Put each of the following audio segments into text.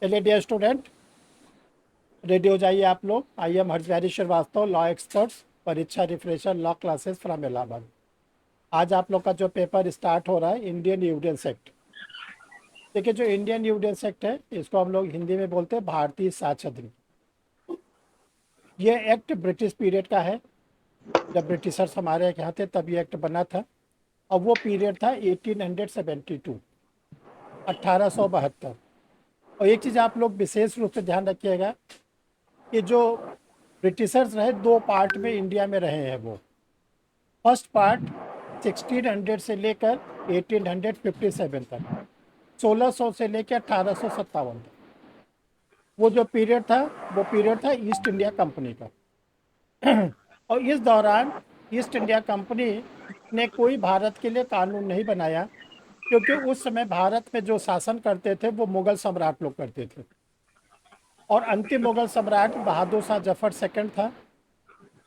चलिए dear student, ready हो जाइए आप लोग। I am Harshvihari Srivastava, law experts, परीक्षा refresher, law classes from Allahabad. आज आप लोग का जो पेपर स्टार्ट हो रहा है, इंडियन एविडेंस एक्ट। देखिए, जो इंडियन एविडेंस एक्ट है, इसको हम लोग हिंदी में बोलते हैं भारतीय साक्ष्य अधिनियम। ये एक्ट ब्रिटिश पीरियड का है। जब ब्रिटिशर्स हमारे यहाँ थे तब ये एक्ट बना था। और वो पीरियड था 1872, 1872। और एक चीज़ आप लोग विशेष रूप से ध्यान रखिएगा कि जो ब्रिटिशर्स रहे, दो पार्ट में इंडिया में रहे हैं वो। फर्स्ट पार्ट 1600 से लेकर 1857 तक, 1600 से लेकर 1857 तक। वो जो पीरियड था, वो पीरियड था ईस्ट इंडिया कंपनी का। और इस दौरान ईस्ट इंडिया कंपनी ने कोई भारत के लिए कानून नहीं बनाया, क्योंकि उस समय भारत में जो शासन करते थे वो मुगल सम्राट लोग करते थे। और अंतिम मुगल सम्राट बहादुर शाह जफर सेकंड था।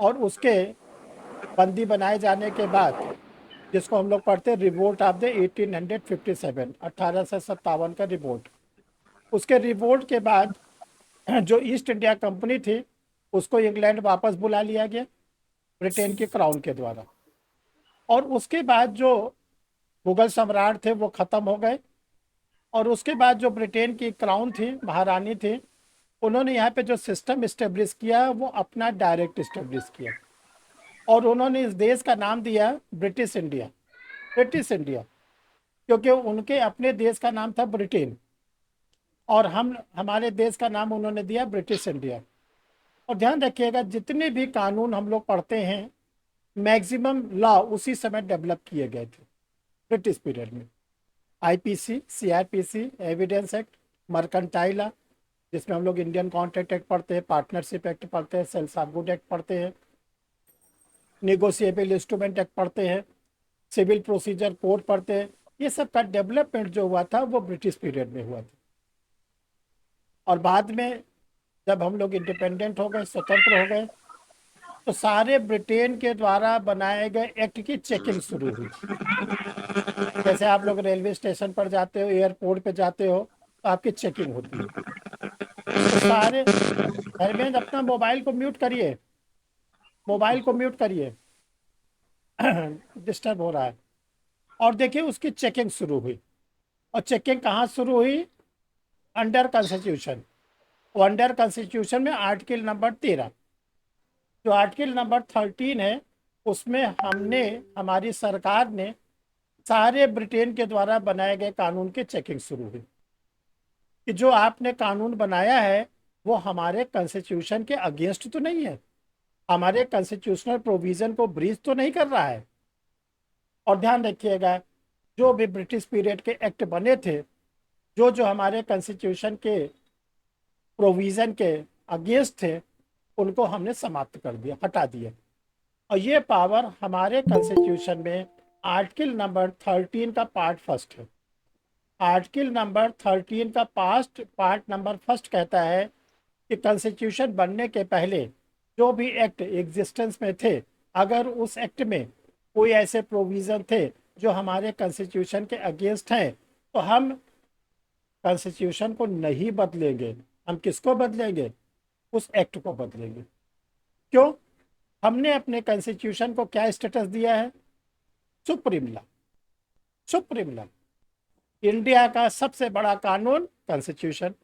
और उसके बंदी बनाए जाने के बाद, जिसको हम लोग पढ़ते हैं रिवोल्ट ऑफ द 1857, 1857 का रिवोल्ट। उसके रिवोल्ट के बाद जो ईस्ट इंडिया कंपनी थी, उसको इंग्लैंड वापस बुला लिया गया ब्रिटेन के क्राउन के द्वारा। और उसके बाद जो मुगल सम्राट थे वो खत्म हो गए। और उसके बाद जो ब्रिटेन की क्राउन थी, महारानी थी, उन्होंने यहाँ पे जो सिस्टम इस्टेब्लिश किया वो अपना डायरेक्ट इस्टेब्लिश किया। और उन्होंने इस देश का नाम दिया ब्रिटिश इंडिया। ब्रिटिश इंडिया, क्योंकि उनके अपने देश का नाम था ब्रिटेन, और हमारे देश का नाम उन्होंने दिया ब्रिटिश इंडिया। और ध्यान रखिएगा, जितने भी कानून हम लोग पढ़ते हैं, मैक्सिमम लॉ उसी समय डेवलप किए गए थे ब्रिटिश पीरियड में। IPC, CrPC, evidence act, mercantile law, जिसमें हम लोग इंडियन कॉन्ट्रैक्ट एक्ट पढ़ते हैं, पार्टनरशिप एक्ट पढ़ते हैं, सेल्स ऑफ गुड एक्ट पढ़ते हैं, निगोशिएबल इंस्ट्रूमेंट एक्ट पढ़ते हैं, सिविल प्रोसीजर कोड पढ़ते हैं। ये सब का डेवलपमेंट जो हुआ था वो ब्रिटिश पीरियड में हुआ था। और बाद में जब हम लोग इंडिपेंडेंट हो गए, स्वतंत्र हो गए, तो सारे ब्रिटेन के द्वारा बनाए गए एक्ट की चेकिंग शुरू हुई। जैसे आप लोग रेलवे स्टेशन पर जाते हो, एयरपोर्ट पे जाते हो, तो आपकी चेकिंग होती है। तो सारे, धर्मेंद्र अपना मोबाइल को म्यूट करिए, मोबाइल को म्यूट करिए, डिस्टर्ब हो रहा है। और देखिए, उसकी चेकिंग शुरू हुई। और चेकिंग कहाँ शुरू हुई? Under constitution. अंडर कॉन्स्टिट्यूशन में आर्टिकल नंबर 13, जो आर्टिकल नंबर 13 है, उसमें हमने, हमारी सरकार ने सारे ब्रिटेन के द्वारा बनाए गए कानून की चेकिंग शुरू हुई कि जो आपने कानून बनाया है वो हमारे कॉन्स्टिट्यूशन के अगेंस्ट तो नहीं है, हमारे कॉन्स्टिट्यूशनल प्रोविजन को ब्रीच तो नहीं कर रहा है। और ध्यान रखिएगा, जो भी ब्रिटिश पीरियड के एक्ट बने थे, जो जो हमारे कॉन्स्टिट्यूशन के प्रोविजन के अगेंस्ट थे, उनको हमने समाप्त कर दिया, हटा दिया। और ये पावर हमारे कॉन्स्टिट्यूशन में आर्टिकल नंबर 13 का पार्ट फर्स्ट है। आर्टिकल नंबर 13 का पार्ट नंबर फर्स्ट कहता है कि कॉन्स्टिट्यूशन बनने के पहले जो भी एक्ट एग्जिस्टेंस में थे, अगर उस एक्ट में कोई ऐसे प्रोविजन थे जो हमारे कॉन्स्टिट्यूशन के अगेंस्ट हैं, तो हम कॉन्स्टिट्यूशन को नहीं बदलेंगे। हम किसको बदलेंगे? उस एक्ट को बदलेंगे। क्यों? हमने अपने कॉन्स्टिट्यूशन को क्या स्टेटस दिया है? Supreme law. Supreme law, India का सबसे बड़ा कानून कॉन्स्टिट्यूशन।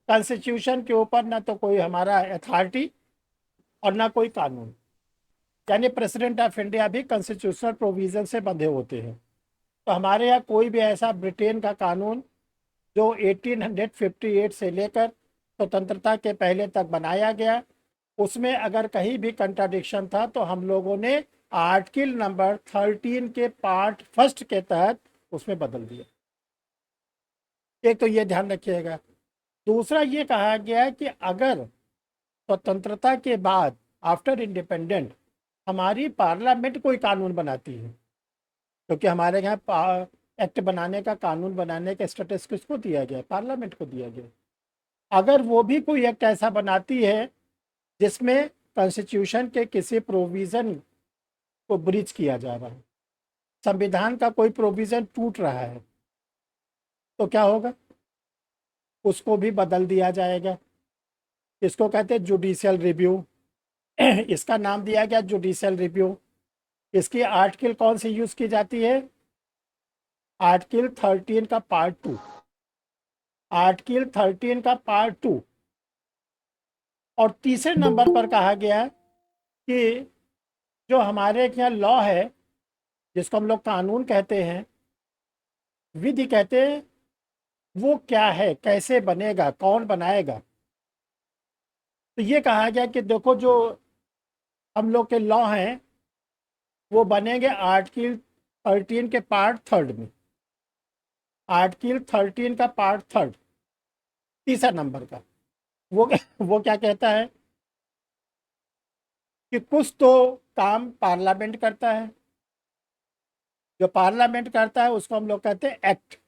कॉन्स्टिट्यूशन के ऊपर ना तो कोई हमारा अथॉरिटी और ना कोई कानून। यानी प्रेसिडेंट ऑफ इंडिया भी कॉन्स्टिट्यूशनल प्रोविजन से बंधे होते हैं। तो हमारे यहाँ कोई भी ऐसा ब्रिटेन का कानून जो 1858 से लेकर स्वतंत्रता के पहले तक बनाया गया, उसमें अगर कहीं भी कंट्राडिक्शन था तो हम लोगों ने आर्टिकल नंबर 13 के पार्ट फर्स्ट के तहत उसमें बदल दिया। एक तो ये ध्यान रखिएगा। दूसरा ये कहा गया है कि अगर स्वतंत्रता के बाद, आफ्टर इंडिपेंडेंट, हमारी पार्लियामेंट कोई कानून बनाती है, क्योंकि हमारे यहाँ एक्ट बनाने का, कानून बनाने का स्टेटस किसको दिया गया? पार्लियामेंट को दिया गया। अगर वो भी कोई एक्ट ऐसा बनाती है जिसमें कॉन्स्टिट्यूशन के किसी प्रोविजन को ब्रीच किया जा रहा है, संविधान का कोई प्रोविजन टूट रहा है, तो क्या होगा? उसको भी बदल दिया जाएगा। इसको कहते हैं जुडिशियल रिव्यू। इसका नाम दिया गया जुडिशियल रिव्यू। इसकी आर्टिकल कौन सी यूज की जाती है? आर्टिकल 13 का पार्ट 2। आर्टिकल 13 का पार्ट 2। और तीसरे नंबर पर कहा गया कि जो हमारे यहाँ लॉ है, जिसको हम लोग कानून कहते हैं, विधि कहते हैं, वो क्या है, कैसे बनेगा, कौन बनाएगा। तो ये कहा गया कि देखो, जो हम लोग के लॉ हैं वो बनेंगे आर्टिकल 13 के पार्ट 3 में। आर्टिकल 13 का पार्ट 3 तीसरा नंबर का वो क्या कहता है कि कुछ तो काम पार्लियामेंट करता है। जो पार्लियामेंट करता है उसको हम लोग कहते हैं एक्ट,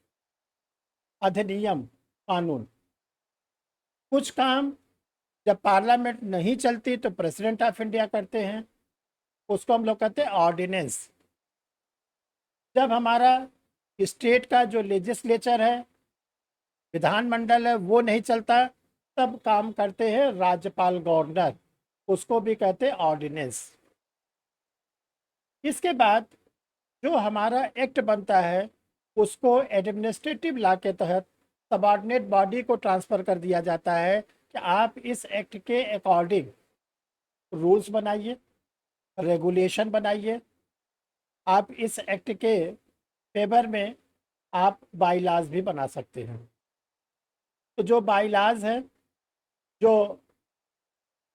अधिनियम, कानून। कुछ काम जब पार्लियामेंट नहीं चलती तो प्रेसिडेंट ऑफ इंडिया करते हैं, उसको हम लोग कहते हैं ऑर्डिनेंस। जब हमारा स्टेट का जो लेजिस्लेचर है, विधानमंडल है, वो नहीं चलता, तब काम करते हैं राज्यपाल, गवर्नर, उसको भी कहते हैं ऑर्डिनेंस। इसके बाद जो हमारा एक्ट बनता है उसको एडमिनिस्ट्रेटिव लॉ के तहत सबऑर्डिनेट बॉडी को ट्रांसफ़र कर दिया जाता है कि आप इस एक्ट के अकॉर्डिंग रूल्स बनाइए, रेगुलेशन बनाइए। आप इस एक्ट के फेवर में आप बाईलाज भी बना सकते हैं। तो जो बाईलाज हैं, जो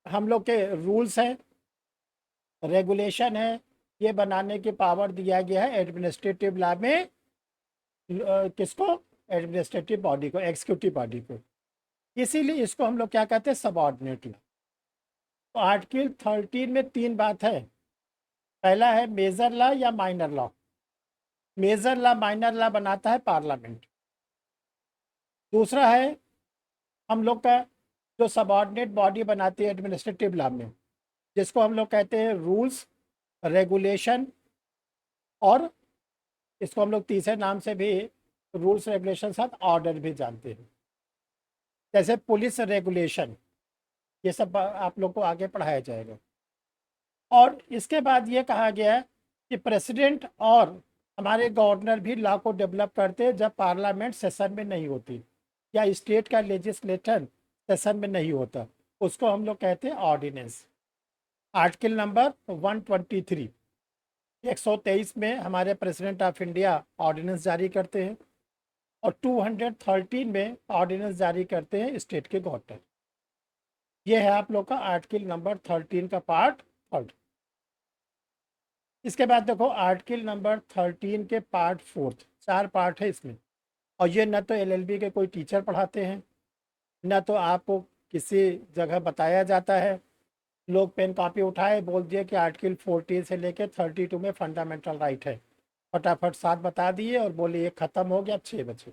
हम लोग के रूल्स हैं, रेगुलेशन है, ये बनाने की पावर दिया गया है एडमिनिस्ट्रेटिव लॉ में। किसको? एडमिनिस्ट्रेटिव बॉडी को, एग्जीक्यूटिव बॉडी को। इसीलिए इसको हम लोग क्या कहते हैं? Subordinate law. तो आर्टिकल 13 में 3 बात है। पहला है मेजर लॉ या minor law. Major law, minor law बनाता है पार्लियामेंट। दूसरा है हम लोग का जो सबऑर्डिनेट बॉडी बनाती है एडमिनिस्ट्रेटिव लॉ में, जिसको हम लोग कहते हैं रूल्स, रेगुलेशन, और इसको हम लोग तीसरे नाम से भी रूल्स, रेगुलेशन साथ ऑर्डर भी जानते हैं, जैसे पुलिस रेगुलेशन। ये सब आप लोग को आगे पढ़ाया जाएगा। और इसके बाद ये कहा गया कि प्रेसिडेंट और हमारे गवर्नर भी लॉ को डेवलप करते हैं जब पार्लियामेंट सेशन में नहीं होती या स्टेट का लेजिस्लेशन सेशन में नहीं होता, उसको हम लोग कहते हैं ऑर्डिनेंस। आर्टिकल नंबर 123, 123 में हमारे प्रेसिडेंट ऑफ इंडिया ऑर्डिनेंस जारी करते हैं, और 213 में ऑर्डिनेंस जारी करते हैं स्टेट के गवर्नर। ये है आप लोग का आर्टिकल नंबर 13 का पार्ट 3। इसके बाद देखो आर्टिकल नंबर 13 के पार्ट 4, 4 पार्ट है इसमें। और ये न तो एलएलबी के कोई टीचर पढ़ाते हैं, न तो आपको किसी जगह बताया जाता है। लोग पेन कॉपी उठाए, बोल दिए कि आर्टिकल 14 से लेकर 32 में फंडामेंटल राइट है, फटाफट 7 बता दिए और बोले ये ख़त्म हो गया, अब 6 बचे।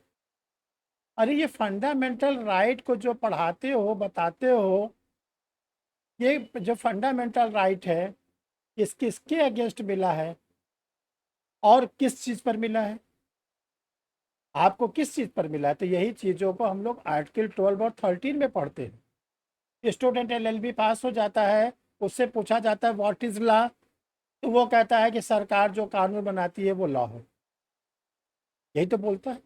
अरे ये फंडामेंटल राइट को जो पढ़ाते हो, बताते हो, ये जो फंडामेंटल राइट है किस किसके अगेंस्ट मिला है और किस चीज़ पर मिला है, आपको किस चीज़ पर मिला है? तो यही चीज़ों को हम लोग आर्टिकल 12 और 13 में पढ़ते हैं। स्टूडेंट एलएलबी पास हो जाता है, उससे पूछा जाता है व्हाट इज़ लॉ, तो वो कहता है कि सरकार जो कानून बनाती है वो लॉ है। यही तो बोलता है।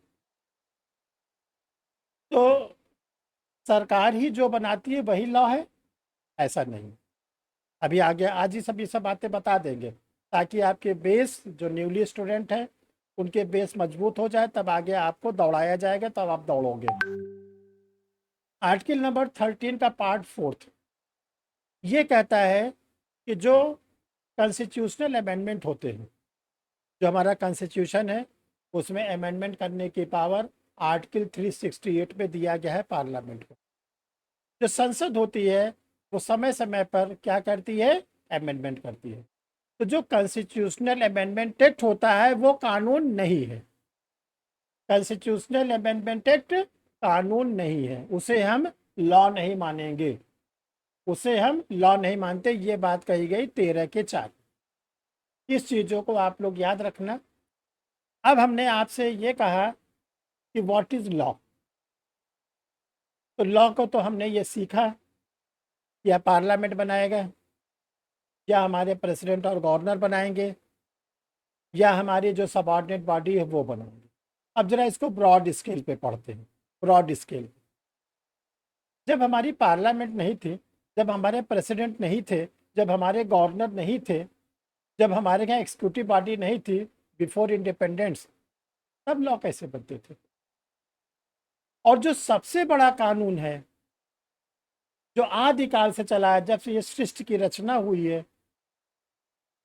तो सरकार ही जो बनाती है वही लॉ है, ऐसा नहीं। अभी आगे आज ही सब ये सब बातें बता देंगे, ताकि आपके बेस जो न्यूली स्टूडेंट हैं उनके बेस मजबूत हो जाए, तब आगे आपको दौड़ाया जाएगा, तब आप दौड़ोगे। आर्टिकल नंबर 13 का पार्ट 4 ये कहता है कि जो कॉन्स्टिट्यूशनल अमेंडमेंट होते हैं, जो हमारा कॉन्स्टिट्यूशन है उसमें अमेंडमेंट करने की पावर आर्टिकल 368 में दिया गया है पार्लियामेंट को। जो संसद होती है वो समय समय पर क्या करती है? अमेंडमेंट करती है। तो जो कॉन्स्टिट्यूशनल अमेंडमेंट एक्ट होता है वो कानून नहीं है। कॉन्स्टिट्यूशनल अमेंडमेंट एक्ट कानून नहीं है, उसे हम लॉ नहीं मानेंगे, उसे हम लॉ नहीं मानते। ये बात कही गई 13 के 4। इस चीज़ों को आप लोग याद रखना। अब हमने आपसे ये कहा कि व्हाट इज़ लॉ। तो लॉ को तो हमने ये सीखा, या पार्लियामेंट बनाएगा, या हमारे प्रेसिडेंट और गवर्नर बनाएंगे, या हमारी जो सबऑर्डिनेट बॉडी है वो बनाएंगे। अब जरा इसको ब्रॉड स्केल पे पढ़ते हैं। ब्रॉड स्केल, जब हमारी पार्लियामेंट नहीं थी, जब हमारे प्रेसिडेंट नहीं थे, जब हमारे गवर्नर नहीं थे, जब हमारे यहाँ एग्जीक्यूटिव बॉडी नहीं थी बिफोर इंडिपेंडेंस, तब लॉ कैसे बनते थे? और जो सबसे बड़ा कानून है जो आदिकाल से चला है, जब से ये सृष्टि की रचना हुई है,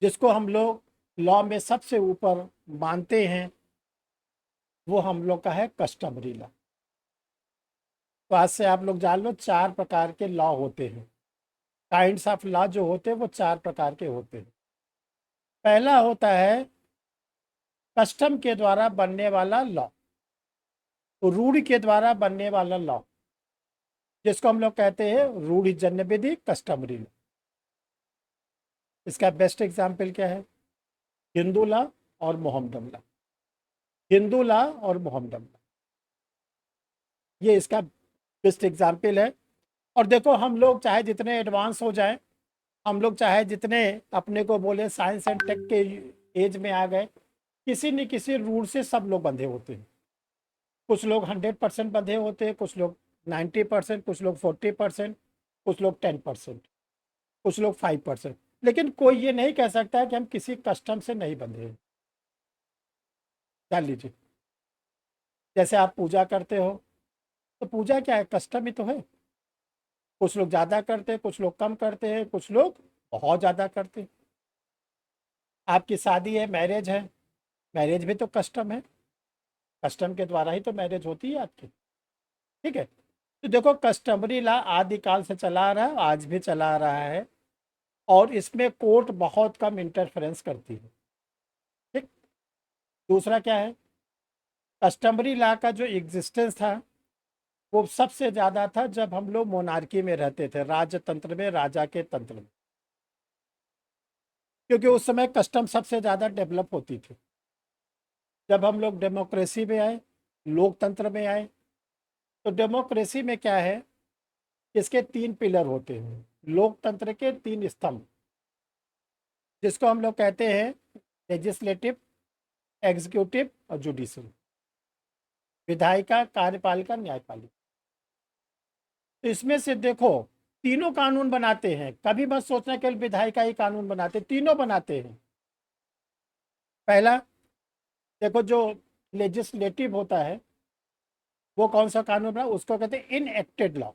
जिसको हम लोग लॉ में सबसे ऊपर मानते हैं, वो हम लोग का है कस्टमरी लॉ। तो आज से आप लोग जान लो 4 प्रकार के लॉ होते हैं। काइंड्स ऑफ लॉ जो होते हैं वो 4 प्रकार के होते हैं। पहला होता है कस्टम के द्वारा बनने वाला लॉ, रूढ़ि के द्वारा बनने वाला लॉ, जिसको हम लोग कहते हैं रूढ़िजन्य विधि, कस्टमरी लॉ। इसका बेस्ट एग्जाम्पल क्या है? हिंदू लॉ और मोहम्मदन लॉ। हिंदू लॉ और मोहम्मदन लॉ, ये इसका बेस्ट एग्जाम्पल है। और देखो, हम लोग चाहे जितने एडवांस हो जाए, हम लोग चाहे जितने अपने को बोले साइंस एंड टेक के एज में आ गए, किसी न किसी रूल से सब लोग बंधे होते हैं। कुछ लोग 100% बंधे होते हैं, कुछ लोग 90%, कुछ लोग 40%, कुछ लोग 10%, कुछ लोग 5%। लेकिन कोई ये नहीं कह सकता कि हम किसी कस्टम से नहीं बंधे हैं। जान लीजिए, जैसे आप पूजा करते हो, तो पूजा क्या है? कस्टम ही तो है। कुछ लोग ज़्यादा करते हैं, कुछ लोग कम करते हैं, कुछ लोग बहुत ज़्यादा करते हैं। आपकी शादी है, मैरिज है, मैरिज भी तो कस्टम है। कस्टम के द्वारा ही तो मैरिज होती है आपकी। ठीक है, तो देखो कस्टमरी लॉ आदिकाल से चला आ रहा है, आज भी चला आ रहा है, और इसमें कोर्ट बहुत कम इंटरफेरेंस करती है। ठीक। दूसरा क्या है? कस्टमरी लॉ का जो एग्जिस्टेंस था वो सबसे ज़्यादा था जब हम लोग मोनार्की में रहते थे, राजतंत्र में, राजा के तंत्र में, क्योंकि उस समय कस्टम सबसे ज़्यादा डेवलप होती थी। जब हम लोग डेमोक्रेसी में आए, लोकतंत्र में आए, तो डेमोक्रेसी में क्या है? इसके 3 पिलर होते हैं, लोकतंत्र के 3 स्तंभ, जिसको हम लोग कहते हैं लेजिस्लेटिव, एग्जीक्यूटिव और जुडिशल। विधायिका, कार्यपालिका, न्यायपालिका। तो इसमें से देखो, तीनों कानून बनाते हैं। कभी मत सोचना केवल विधायिका ही कानून बनाते, तीनों बनाते हैं। पहला देखो, जो लेजिस्लेटिव होता है वो कौन सा कानून बना? उसको कहते हैं इनएक्टेड लॉ।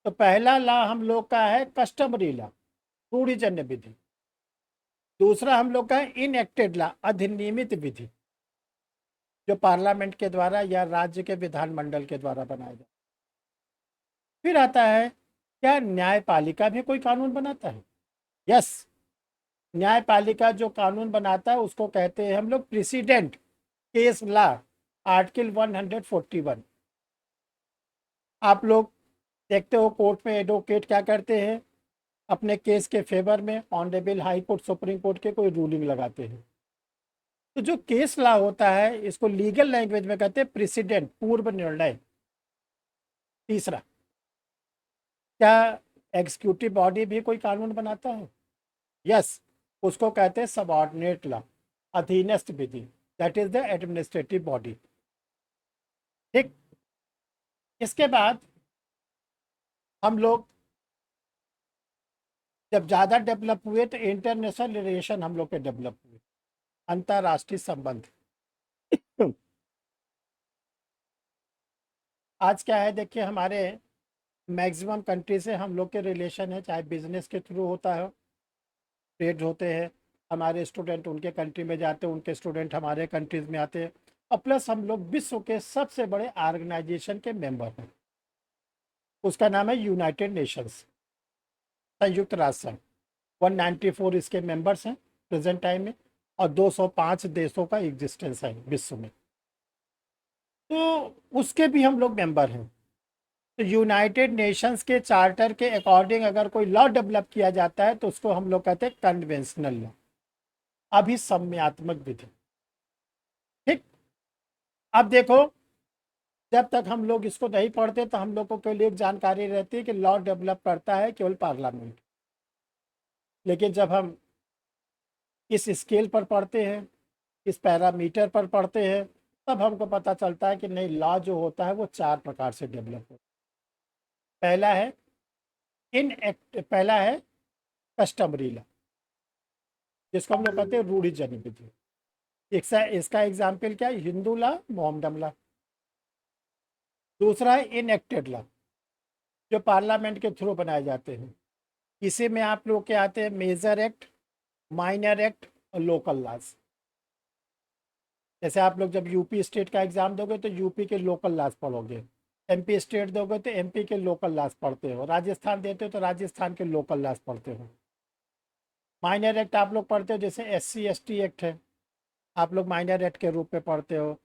तो पहला लॉ हम लोग का है कस्टमरी लॉ, रूढ़िजन्य विधि। दूसरा हम लोग का है इनएक्टेड लॉ, अधिनियमित विधि, जो पार्लियामेंट के द्वारा या राज्य के विधानमंडल के द्वारा बनाया जाए। फिर आता है, क्या न्यायपालिका भी कोई कानून बनाता है? यस, न्यायपालिका जो कानून बनाता है उसको कहते हैं हम लोग प्रेसिडेंट केस लॉ, आर्टिकल 141। आप लोग देखते हो कोर्ट में एडवोकेट क्या करते हैं? अपने केस के फेवर में honourable high court, supreme court के कोई रूलिंग लगाते हैं। तो जो केस लॉ होता है, इसको लीगल लैंग्वेज में कहते हैं प्रेसिडेंट, पूर्व निर्णय। तीसरा, क्या एग्जीक्यूटिव बॉडी भी कोई कानून बनाता है? यस, उसको कहते हैं सबऑर्डिनेट लॉ, अधीनस्थ विधि, that is the administrative body. ठीक। इसके बाद हम लोग जब ज़्यादा डेवलप हुए तो इंटरनेशनल रिलेशन हम लोग के डेवलप हुए, अंतर्राष्ट्रीय संबंध। आज क्या है, देखिए, हमारे मैक्सिमम कंट्री से हम लोग के रिलेशन है, चाहे बिजनेस के थ्रू होता है, ट्रेड होते हैं, हमारे स्टूडेंट उनके कंट्री में जाते हैं, उनके स्टूडेंट हमारे कंट्रीज में आते हैं, और प्लस हम लोग विश्व के सबसे बड़े ऑर्गेनाइजेशन के मेंबर हैं। उसका नाम है यूनाइटेड नेशंस, संयुक्त राष्ट्र संघ। 194 इसके मेंबर्स हैं प्रेजेंट टाइम में, और 205 देशों का एग्जिस्टेंस है विश्व में, तो उसके भी हम लोग मेंबर हैं। तो यूनाइटेड नेशंस के चार्टर के अकॉर्डिंग अगर कोई लॉ डेवलप किया जाता है तो उसको हम लोग कहते हैं कन्वेंशनल लॉ, अभिसम्यात्मक विधि। ठीक। अब देखो, जब तक हम लोग इसको नहीं पढ़ते तो हम लोग को केवल एक जानकारी रहती है कि लॉ डेवलप करता है केवल पार्लियामेंट। लेकिन जब हम इस स्केल पर पढ़ते हैं, इस पैरामीटर पर पढ़ते हैं, तब हमको पता चलता है कि नहीं, लॉ जो होता है वो 4 प्रकार से डेवलप होता है। पहला है कस्टमरी लॉ, जिसको हम लोग कहते हैं रूढ़िजन्य विधि। इसका एग्जाम्पल क्या है? Hindu law, Mohammedan law. दूसरा है इनएक्टेड लॉ, जो पार्लियामेंट के थ्रू बनाए जाते हैं। इसी में आप लोग के आते हैं मेजर एक्ट, माइनर एक्ट और लोकल लॉज। जैसे आप लोग जब यूपी स्टेट का एग्जाम दोगे तो यूपी के लोकल लॉज पढ़ोगे, एमपी स्टेट दोगे तो एमपी के लोकल लॉज पढ़ते हो, राजस्थान देते हो तो राजस्थान के लोकल लॉज पढ़ते हो। माइनर एक्ट आप लोग पढ़ते हो, जैसे एससी एसटी एक्ट है, आप लोग माइनर एक्ट के रूप में पढ़ते हो।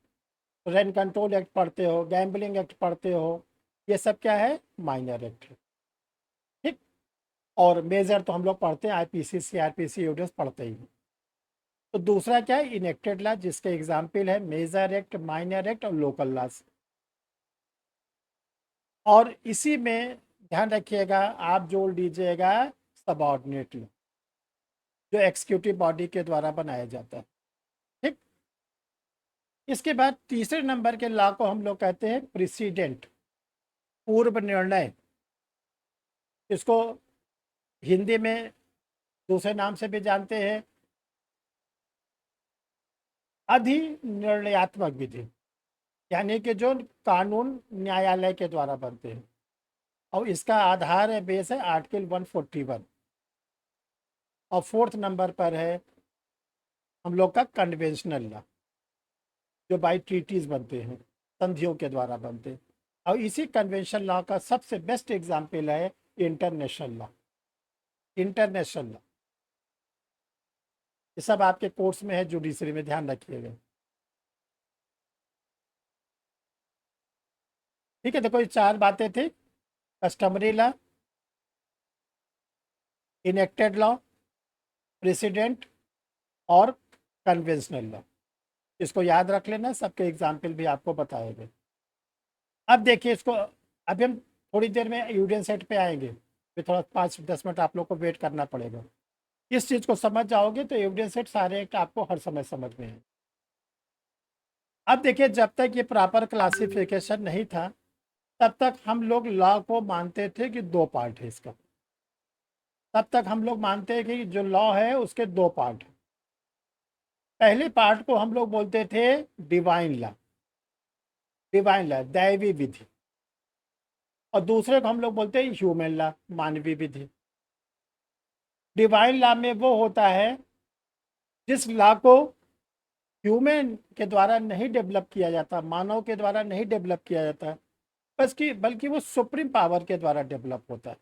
रेंट कंट्रोल एक्ट पढ़ते हो, गैम्बलिंग एक्ट पढ़ते हो, ये सब क्या है? माइनर एक्ट है। ठीक। और मेजर तो हम लोग पढ़ते हैं, आईपीसी सीआरपीसी एविडेंस पढ़ते ही हैं। तो दूसरा क्या है? इनेक्टेड लॉ, जिसके एग्जाम्पल है मेजर एक्ट, माइनर एक्ट और लोकल लॉज। और इसी में ध्यान रखिएगा, आप जोड़ दीजिएगा सबऑर्डिनेट लॉ, जो एक्सिक्यूटिव बॉडी के द्वारा बनाया जाता है। ठीक। इसके बाद तीसरे नंबर के लॉ को हम लोग कहते हैं प्रेसिडेंट, पूर्व निर्णय। इसको हिंदी में दूसरे नाम से भी जानते हैं, अधिनिर्णयात्मक विधि, यानी कि जो कानून न्यायालय के द्वारा बनते हैं। और इसका आधार है, बेस है आर्टिकल 141। और फोर्थ नंबर पर है हम लोग का कन्वेंशनल लॉ, जो बाई ट्रीटीज बनते हैं, संधियों के द्वारा बनते हैं। और इसी कन्वेंशन लॉ का सबसे बेस्ट एग्जाम्पल है इंटरनेशनल लॉ। इंटरनेशनल लॉ ये सब आपके कोर्स में है, जुडिशरी में, ध्यान रखिएगा। ठीक है, देखो ये 4 बातें थी: customary law, enacted law, president और कन्वेंशनल लॉ। इसको याद रख लेना, सबके एग्जाम्पल भी आपको बताएंगे। अब देखिए इसको, अभी हम थोड़ी देर में एविडेंस सेट पे आएंगे, फिर थोड़ा 5-10 मिनट आप लोग को वेट करना पड़ेगा। इस चीज़ को समझ जाओगे तो एविडेंस सेट सारे एक्ट आपको हर समय समझ में है। अब देखिए, जब तक ये प्रॉपर क्लासिफिकेशन नहीं था, तब तक हम लोग लॉ को मानते थे कि 2 पार्ट है इसका। तब तक हम लोग मानते हैं कि जो लॉ है उसके 2 पार्ट हैं। पहले पार्ट को हम लोग बोलते थे डिवाइन लॉ, डिवाइन लॉ दैवी विधि। और दूसरे को हम लोग बोलते हैं ह्यूमन लॉ, मानवीय विधि। डिवाइन लॉ में वो होता है जिस लॉ को ह्यूमन के द्वारा नहीं डेवलप किया जाता, मानव के द्वारा नहीं डेवलप किया जाता, बल्कि वो सुप्रीम पावर के द्वारा डेवलप होता है।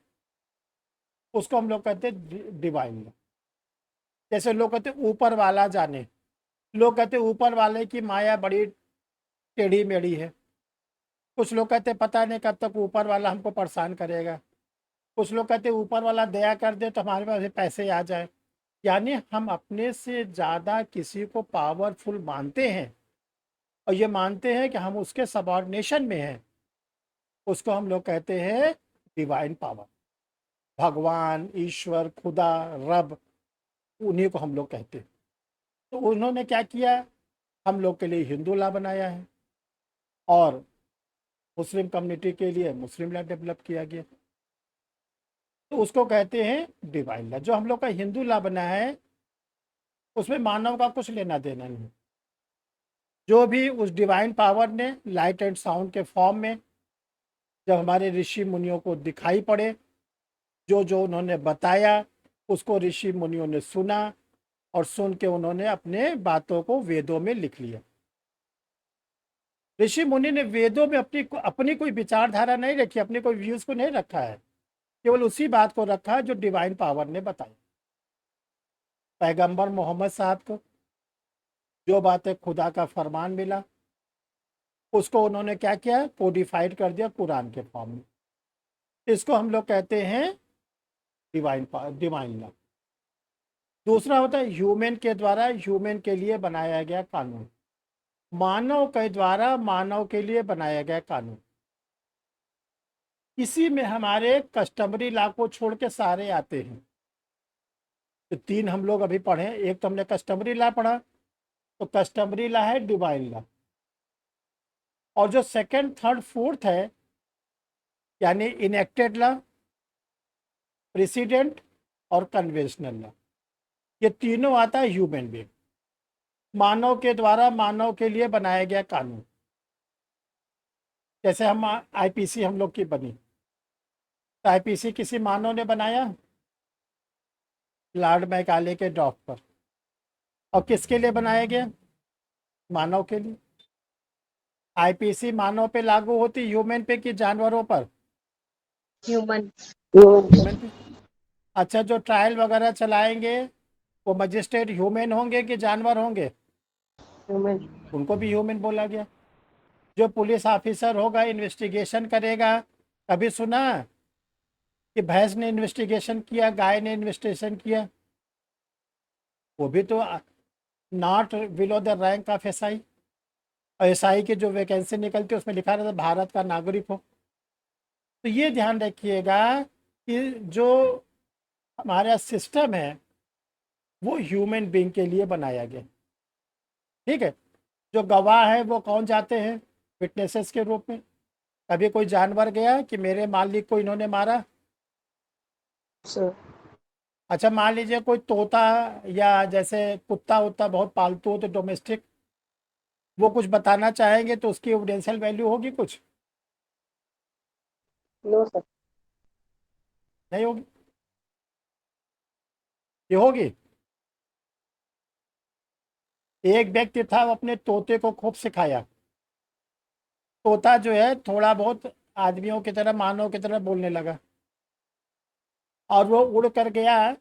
उसको हम लोग कहते हैं डिवाइन लॉ। जैसे लोग कहते हैं ऊपर वाला जाने, लोग कहते हैं ऊपर वाले की माया बड़ी टेढ़ी मेढ़ी है। कुछ लोग कहते हैं पता नहीं कब तक ऊपर वाला हमको परेशान करेगा। कुछ लोग कहते हैं ऊपर वाला दया कर दे तो हमारे पास पैसे आ जाए। यानी हम अपने से ज़्यादा किसी को पावरफुल मानते हैं, और ये मानते हैं कि हम उसके सबऑर्डिनेशन में हैं। उसको हम लोग कहते हैं डिवाइन पावर। भगवान, ईश्वर, खुदा, रब, उन्हीं को हम लोग कहते हैं। तो उन्होंने क्या किया? हम लोग के लिए हिंदू लॉ बनाया है, और मुस्लिम कम्युनिटी के लिए मुस्लिम लॉ डेवलप किया गया। तो उसको कहते हैं डिवाइन लॉ। जो हम लोग का हिंदू लॉ बना है उसमें मानव का कुछ लेना देना नहीं। जो भी उस डिवाइन पावर ने लाइट एंड साउंड के फॉर्म में जब हमारे ऋषि मुनियों को दिखाई पड़े, जो जो उन्होंने बताया उसको ऋषि मुनियों ने सुना, और सुन के उन्होंने अपने बातों को वेदों में लिख लिया। ऋषि मुनि ने वेदों में अपनी अपनी कोई विचारधारा नहीं रखी, अपने कोई व्यूज को नहीं रखा है, केवल उसी बात को रखा है जो डिवाइन पावर ने बताई। पैगंबर मोहम्मद साहब को जो बातें खुदा का फरमान मिला, उसको उन्होंने क्या किया? कोडिफाइड कर दिया कुरान के फॉर्म में। इसको हम लोग कहते हैं डिवाइन लॉ। दूसरा होता है ह्यूमन के द्वारा ह्यूमन के लिए बनाया गया कानून। मानव के द्वारा मानव के लिए बनाया गया कानून। इसी में हमारे कस्टमरी लॉ को छोड़ के सारे आते हैं। तो तीन हम लोग अभी पढ़े, एक तो हमने कस्टमरी लॉ पढ़ा, तो कस्टमरी लॉ है डिवाइन लॉ, और जो सेकंड थर्ड फोर्थ है यानी इनेक्टेड लॉ, प्रेसिडेंट और कन्वेंशनल लॉ, ये तीनों आता है ह्यूमन बीइंग, मानव के द्वारा मानव के लिए बनाया गया कानून। जैसे हम आईपीसी हम लोग की बनी, तो आईपीसी किसी मानव ने बनाया, लॉर्ड मैकाले के ड्रॉप पर। और किसके लिए बनाया गया? मानव के लिए। आईपीसी मानव पे लागू होती, ह्यूमन पे कि जानवरों पर? ह्यूमन। ह्यूमन पे। अच्छा, जो ट्रायल वगैरह चलाएंगे वो मजिस्ट्रेट ह्यूमन होंगे कि जानवर होंगे? ह्यूमन। उनको भी ह्यूमन बोला गया। जो पुलिस ऑफिसर होगा, इन्वेस्टिगेशन करेगा, कभी सुना कि भैंस ने इन्वेस्टिगेशन किया, गाय ने इन्वेस्टिगेशन किया? वो भी तो not below the rank of SI. और एसआई की जो वैकेंसी निकलती है उसमें लिखा रहता है भारत का नागरिक हो। तो ये ध्यान रखिएगा कि जो हमारा सिस्टम है वो ह्यूमन बीइंग के लिए बनाया गया। ठीक है। जो गवाह है वो कौन जाते हैं विटनेसेस के रूप में? कभी कोई जानवर गया कि मेरे मालिक को इन्होंने मारा? सर। अच्छा, मान लीजिए कोई तोता या जैसे कुत्ता उत्ता बहुत पालतू हो तो डोमेस्टिक, वो कुछ बताना चाहेंगे तो उसकी एविडेंशियल वैल्यू होगी कुछ? No sir. नहीं होगी। ये होगी। एक व्यक्ति था, वो अपने तोते को खूब सिखाया। तोता जो है थोड़ा बहुत आदमियों की तरह, मानव की तरह बोलने लगा, और वो उड़ कर गया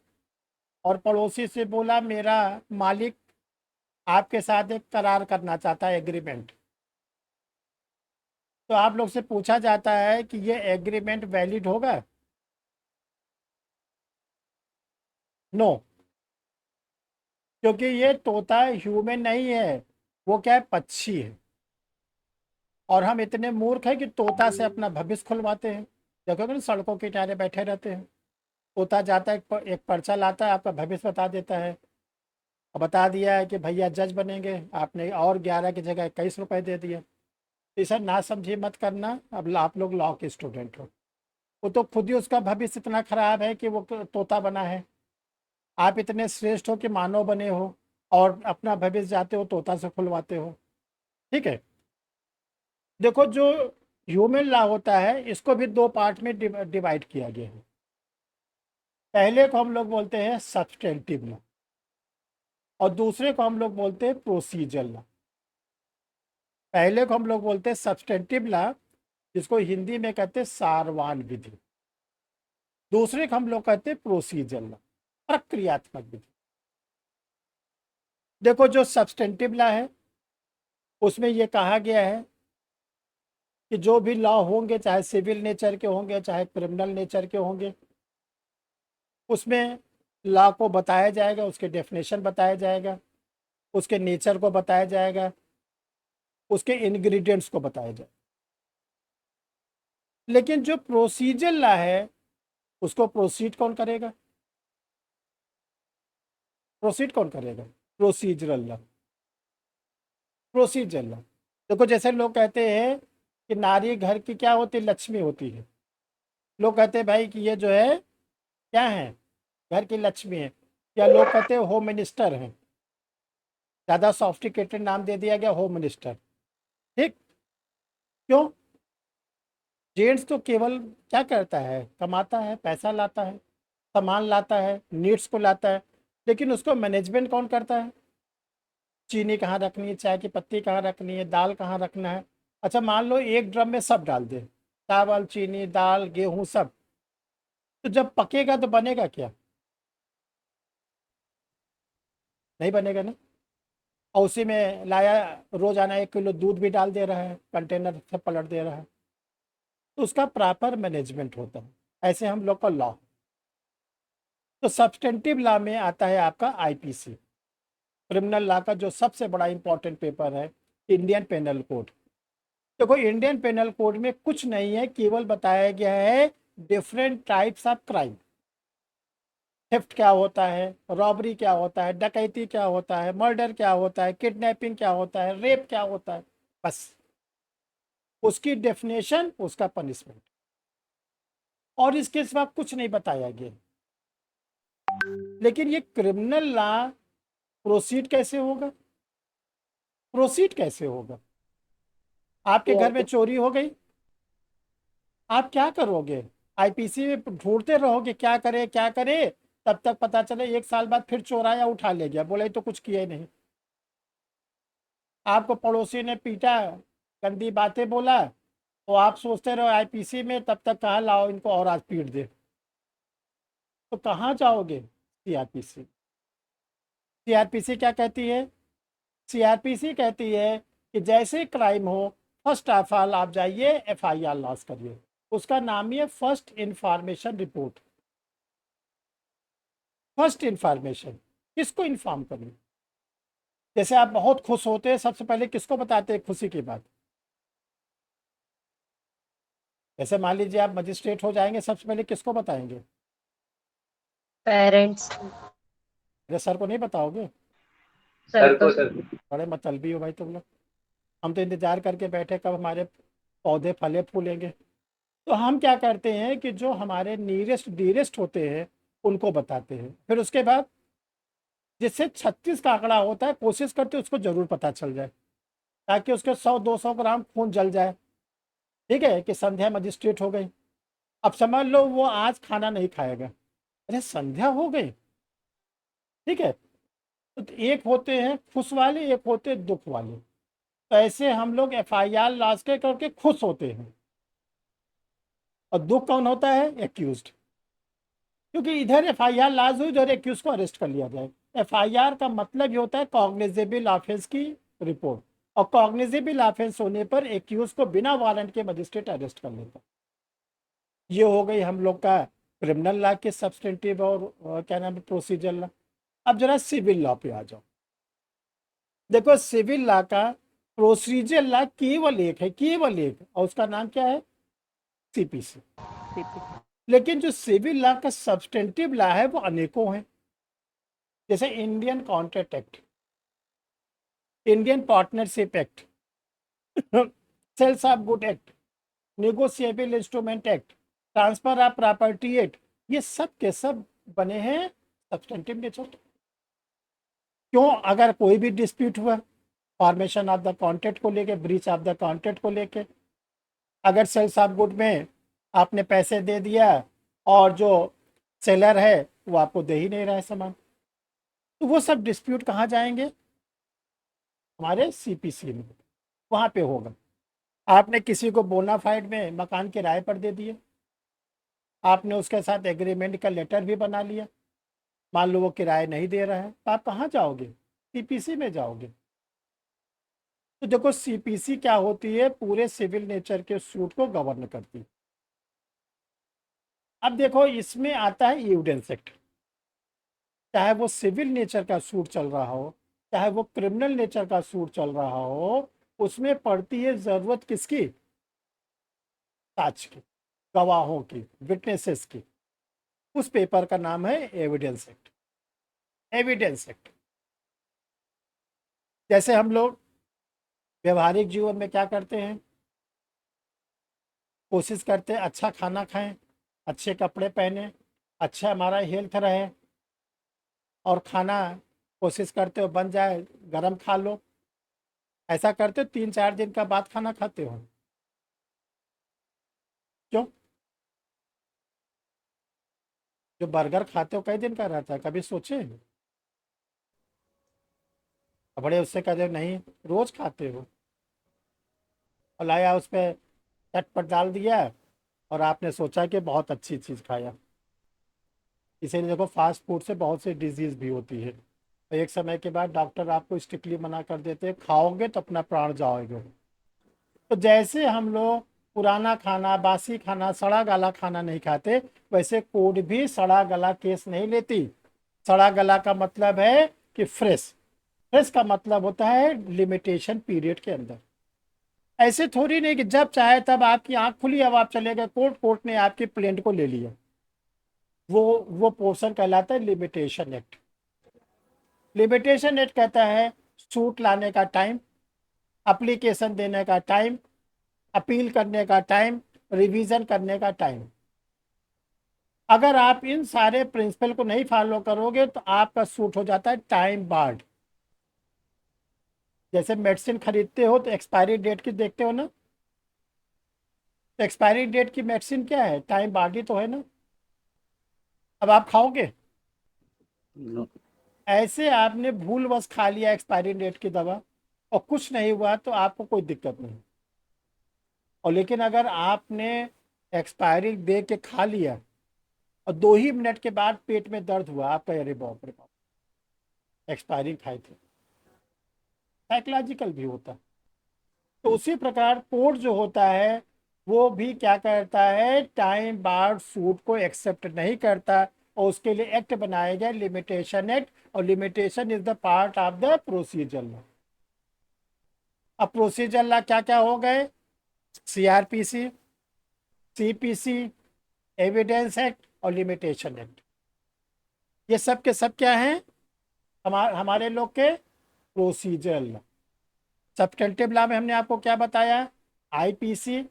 और पड़ोसी से बोला मेरा मालिक आपके साथ एक करार करना चाहता है, एग्रीमेंट। तो आप लोग से पूछा जाता है कि ये एग्रीमेंट वैलिड होगा? नो। क्योंकि ये तोता ह्यूमन नहीं है, वो क्या है, पक्षी है। और हम इतने मूर्ख हैं कि तोता से अपना भविष्य खुलवाते हैं। देखोगे ना, सड़कों के किनारे बैठे रहते हैं, तोता जाता है, एक पर्चा लाता है, आपका भविष्य बता देता है। और बता दिया है कि भैया जज बनेंगे, आपने और 11 की जगह 21 रुपए दे दिए। तो सर ना समझिए मत करना, अब आप लोग लॉ के स्टूडेंट हो। वो तो खुद ही उसका भविष्य इतना खराब है कि वो तोता बना है। आप इतने श्रेष्ठ हो कि मानव बने हो, और अपना भविष्य जाते हो तोता से खुलवाते हो। ठीक है। देखो, जो ह्यूमन लॉ होता है इसको भी दो पार्ट में डिवाइड किया गया है। पहले को हम लोग बोलते हैं सब्सटेंटिव लॉ, और दूसरे को हम लोग बोलते हैं प्रोसीजर लॉ। पहले को हम लोग बोलते हैं सब्सटेंटिव लॉ, जिसको हिंदी में कहते हैं सारवान विधि। दूसरे को हम लोग कहते हैं प्रोसीजर लॉ, प्रक्रियात्मक विधि। देखो, जो सब्सटेंटिव लॉ है उसमें ये कहा गया है कि जो भी लॉ होंगे, चाहे सिविल नेचर के होंगे चाहे क्रिमिनल नेचर के होंगे, उसमें लॉ को बताया जाएगा, उसके डेफिनेशन बताया जाएगा, उसके नेचर को बताया जाएगा, उसके इंग्रेडिएंट्स को बताया जाएगा। लेकिन जो प्रोसीजर लॉ है उसको प्रोसीड कौन करेगा? प्रोसीड कौन करेगा? Procedural law. Procedure law. देखो, जैसे लोग कहते हैं कि नारी घर की क्या होती, लक्ष्मी होती है। लोग कहते हैं भाई कि ये जो है क्या है, घर की लक्ष्मी है। या लोग कहते हैं होम मिनिस्टर हैं, ज़्यादा सॉफ्टिकेटेड नाम दे दिया गया, होम मिनिस्टर। ठीक। क्यों? जेंट्स तो केवल क्या करता है, कमाता है, पैसा लाता है, सामान लाता है, नीड्स को लाता है। लेकिन उसको मैनेजमेंट कौन करता है? चीनी कहाँ रखनी है, चाय की पत्ती कहाँ रखनी है, दाल कहाँ रखना है। अच्छा, मान लो एक ड्रम में सब डाल दे, चावल चीनी दाल गेहूं सब, तो जब पकेगा तो बनेगा क्या? नहीं बनेगा ना। और उसी में लाया, रोजाना 1 किलो दूध भी डाल दे रहा है, कंटेनर से पलट दे रहा है। तो उसका प्रॉपर मैनेजमेंट होता है। ऐसे हम लोग का लॉ। तो सब्सटेंटिव लॉ में आता है आपका आईपीसी, क्रिमिनल लॉ का जो सबसे बड़ा इंपॉर्टेंट पेपर है, इंडियन पेनल कोड। देखो इंडियन पेनल कोड में कुछ नहीं है, केवल बताया गया है different types of crime. Theft क्या होता है, रॉबरी क्या होता है, डकैती क्या होता है, मर्डर क्या होता है, किडनैपिंग क्या होता है, रेप क्या होता है, बस उसकी डेफिनेशन, उसका पनिशमेंट, और इसके सिवा कुछ नहीं बताया गया। लेकिन ये क्रिमिनल लॉ प्रोसीड कैसे होगा? प्रोसीड कैसे होगा? आपके घर में चोरी हो गई, आप क्या करोगे? आईपीसी में ढूंढते रहोगे क्या करे क्या करे, तब तक पता चले 1 साल बाद फिर चोर आया, उठा ले गया, बोले तो कुछ किया ही नहीं। आपको पड़ोसी ने पीटा, गंदी बातें बोला, तो आप सोचते रहो आईपीसी में, तब तक कहाँ लाओ इनको और आज पीट दे। तो कहाँ जाओगे? सीआरपीसी। सीआरपीसी क्या कहती है? सीआरपीसी कहती है कि जैसे क्राइम हो, फर्स्ट ऑफ ऑल आप जाइए एफआईआर लॉन्च करिए। उसका नाम ही है first information report. First information, किसको इन्फॉर्म करें? जैसे आप बहुत खुश होते हैं, सबसे पहले किसको बताते हैं खुशी की बात? जैसे मान लीजिए आप मजिस्ट्रेट हो जाएंगे, सबसे पहले किसको बताएंगे? पेरेंट्स। अरे सर को नहीं बताओगे? सर को। सर। बड़े मतलबी हो भाई तुम लोग। हम तो इंतजार करके बैठे कब हमारे पौधे फले फूलेंगे। तो हम क्या करते हैं कि जो हमारे नियरेस्ट डियरेस्ट होते हैं उनको बताते हैं, फिर उसके बाद जिससे 36 का आंकड़ा होता है, कोशिश करते हैं उसको जरूर पता चल जाए, ताकि उसके 100-200 ग्राम खून जल जाए। ठीक है कि संध्या मजिस्ट्रेट हो गई। अब समझ लो वो आज खाना नहीं खाएगा, अरे संध्या हो गई। ठीक है, तो एक होते हैं खुश वाले, एक होते हैं दुख वाले। तो ऐसे हम लोग एफआईआर लॉन्च के करके खुश होते हैं, और दुख कौन होता है? एक्यूज्ड। क्योंकि इधर एफआईआर लॉन्च हुई, उधर एक्यूज को अरेस्ट कर लिया जाए। एफआईआर का मतलब ये होता है कॉग्निजेबल ऑफेंस की रिपोर्ट, और कॉग्निजेबल ऑफेंस होने पर एक्यूज को बिना वारंट के मजिस्ट्रेट अरेस्ट कर लेता। ये हो गई हम लोग का क्रिमिनल लॉ के सब्सटेंटिव और क्या नाम है, प्रोसीजर लॉ। अब जरा सिविल लॉ पे आ जाओ। देखो सिविल लॉ का प्रोसीजर लॉ केवल एक है, केवल एक, और उसका नाम क्या है? सीपीसी। लेकिन जो सिविल लॉ का सब्सटेंटिव लॉ है वो अनेकों हैं। जैसे Indian contract act, Indian partnership act, sales of good act, negotiable instrument act, transfer of property act, ये सब के सब बने हैं सब्सटेंटिव नेचर। क्यों? अगर कोई भी डिस्प्यूट हुआ फॉर्मेशन ऑफ द कॉन्ट्रैक्ट को लेके, ब्रीच ऑफ द कॉन्ट्रैक्ट को लेके, अगर सेल्स ऑफ गुड में आपने पैसे दे दिया और जो सेलर है वो आपको दे ही नहीं रहा है सामान, तो वो सब डिस्प्यूट कहाँ जाएंगे? हमारे सीपीसी में, वहाँ पे होगा। आपने किसी को बोनाफाइड में मकान किराए पर दे दिए, आपने उसके साथ एग्रीमेंट का लेटर भी बना लिया, मान लो वो किराए नहीं दे रहा है, तो आप कहाँ जाओगे? सीपीसी में जाओगे। तो देखो सीपीसी क्या होती है, पूरे सिविल नेचर के सूट को गवर्न करती है। अब देखो इसमें आता है एविडेंस एक्ट। चाहे वो सिविल नेचर का सूट चल रहा हो, चाहे वो क्रिमिनल नेचर का सूट चल रहा हो, उसमें पड़ती है जरूरत किसकी? साक्ष्य की, गवाहों की, विटनेसेस की। उस पेपर का नाम है एविडेंस एक्ट। Evidence act. जैसे हम लोग व्यवहारिक जीवन में क्या करते हैं? कोशिश करते हैं अच्छा खाना खाएं, अच्छे कपड़े पहने, अच्छा हमारा हेल्थ रहे, और खाना कोशिश करते हो बन जाए, गरम खा लो। ऐसा करते हो 3-4 दिन का बाद खाना खाते हो? क्यों? जो बर्गर खाते हो कई दिन का रहता है, कभी सोचे? बड़े उससे कहते हो नहीं, रोज खाते हो, और लाया उस पर चटपट डाल दिया, और आपने सोचा कि बहुत अच्छी चीज़ खाया। इसीलिए देखो फास्ट फूड से बहुत सी डिजीज भी होती है, और एक समय के बाद डॉक्टर आपको स्ट्रिक्टली मना कर देते हैं, खाओगे तो अपना प्राण जाओगे। तो जैसे हम लोग पुराना खाना, बासी खाना, सड़ा गला खाना नहीं खाते, वैसे कोर्ट भी सड़ा गला केस नहीं लेती। सड़ा गला का मतलब है कि फ्रेश, प्रेस का मतलब होता है लिमिटेशन पीरियड के अंदर। ऐसे थोड़ी नहीं कि जब चाहे तब आपकी आंख खुली अब आप चले गए कोर्ट, कोर्ट ने आपके प्लेंट को ले लिया। वो पोर्शन कहलाता है लिमिटेशन एक्ट। लिमिटेशन एक्ट कहता है सूट लाने का टाइम, एप्लीकेशन देने का टाइम, अपील करने का टाइम, रिवीजन करने का टाइम। अगर आप इन सारे प्रिंसिपल को नहीं फॉलो करोगे तो आपका सूट हो जाता है टाइम बार्ड। जैसे मेडिसिन खरीदते हो तो एक्सपायरी डेट की देखते हो ना, तो एक्सपायरी डेट की मेडिसिन क्या है, टाइम बार्ड ही तो है ना। अब आप खाओगे, ऐसे आपने भूलवश खा लिया एक्सपायरी डेट की दवा और कुछ नहीं हुआ तो आपको कोई दिक्कत नहीं। और लेकिन अगर आपने एक्सपायरी दे के खा लिया और 2 ही मिनट के बाद पेट में दर्द हुआ, आपका अरे बाप रे बाप, एक्सपायरी खाए थे। साइकोलॉजिकल भी होता है। तो उसी प्रकार कोर्ट जो होता है वो भी क्या करता है, टाइम बार्ड सूट को एक्सेप्ट नहीं करता और उसके लिए एक्ट बनाया गया लिमिटेशन एक्ट। और limitation is the part of the procedure law. अब प्रोसीजर लॉ क्या क्या हो गए, सीआरपीसी, सीपीसी, एविडेंस एक्ट और लिमिटेशन एक्ट। ये सब के सब क्या हैं, हमारे लोग के प्रोसीजर लॉ। सब्सटेंटिव लॉ में हमने आपको क्या बताया, आईपीसी,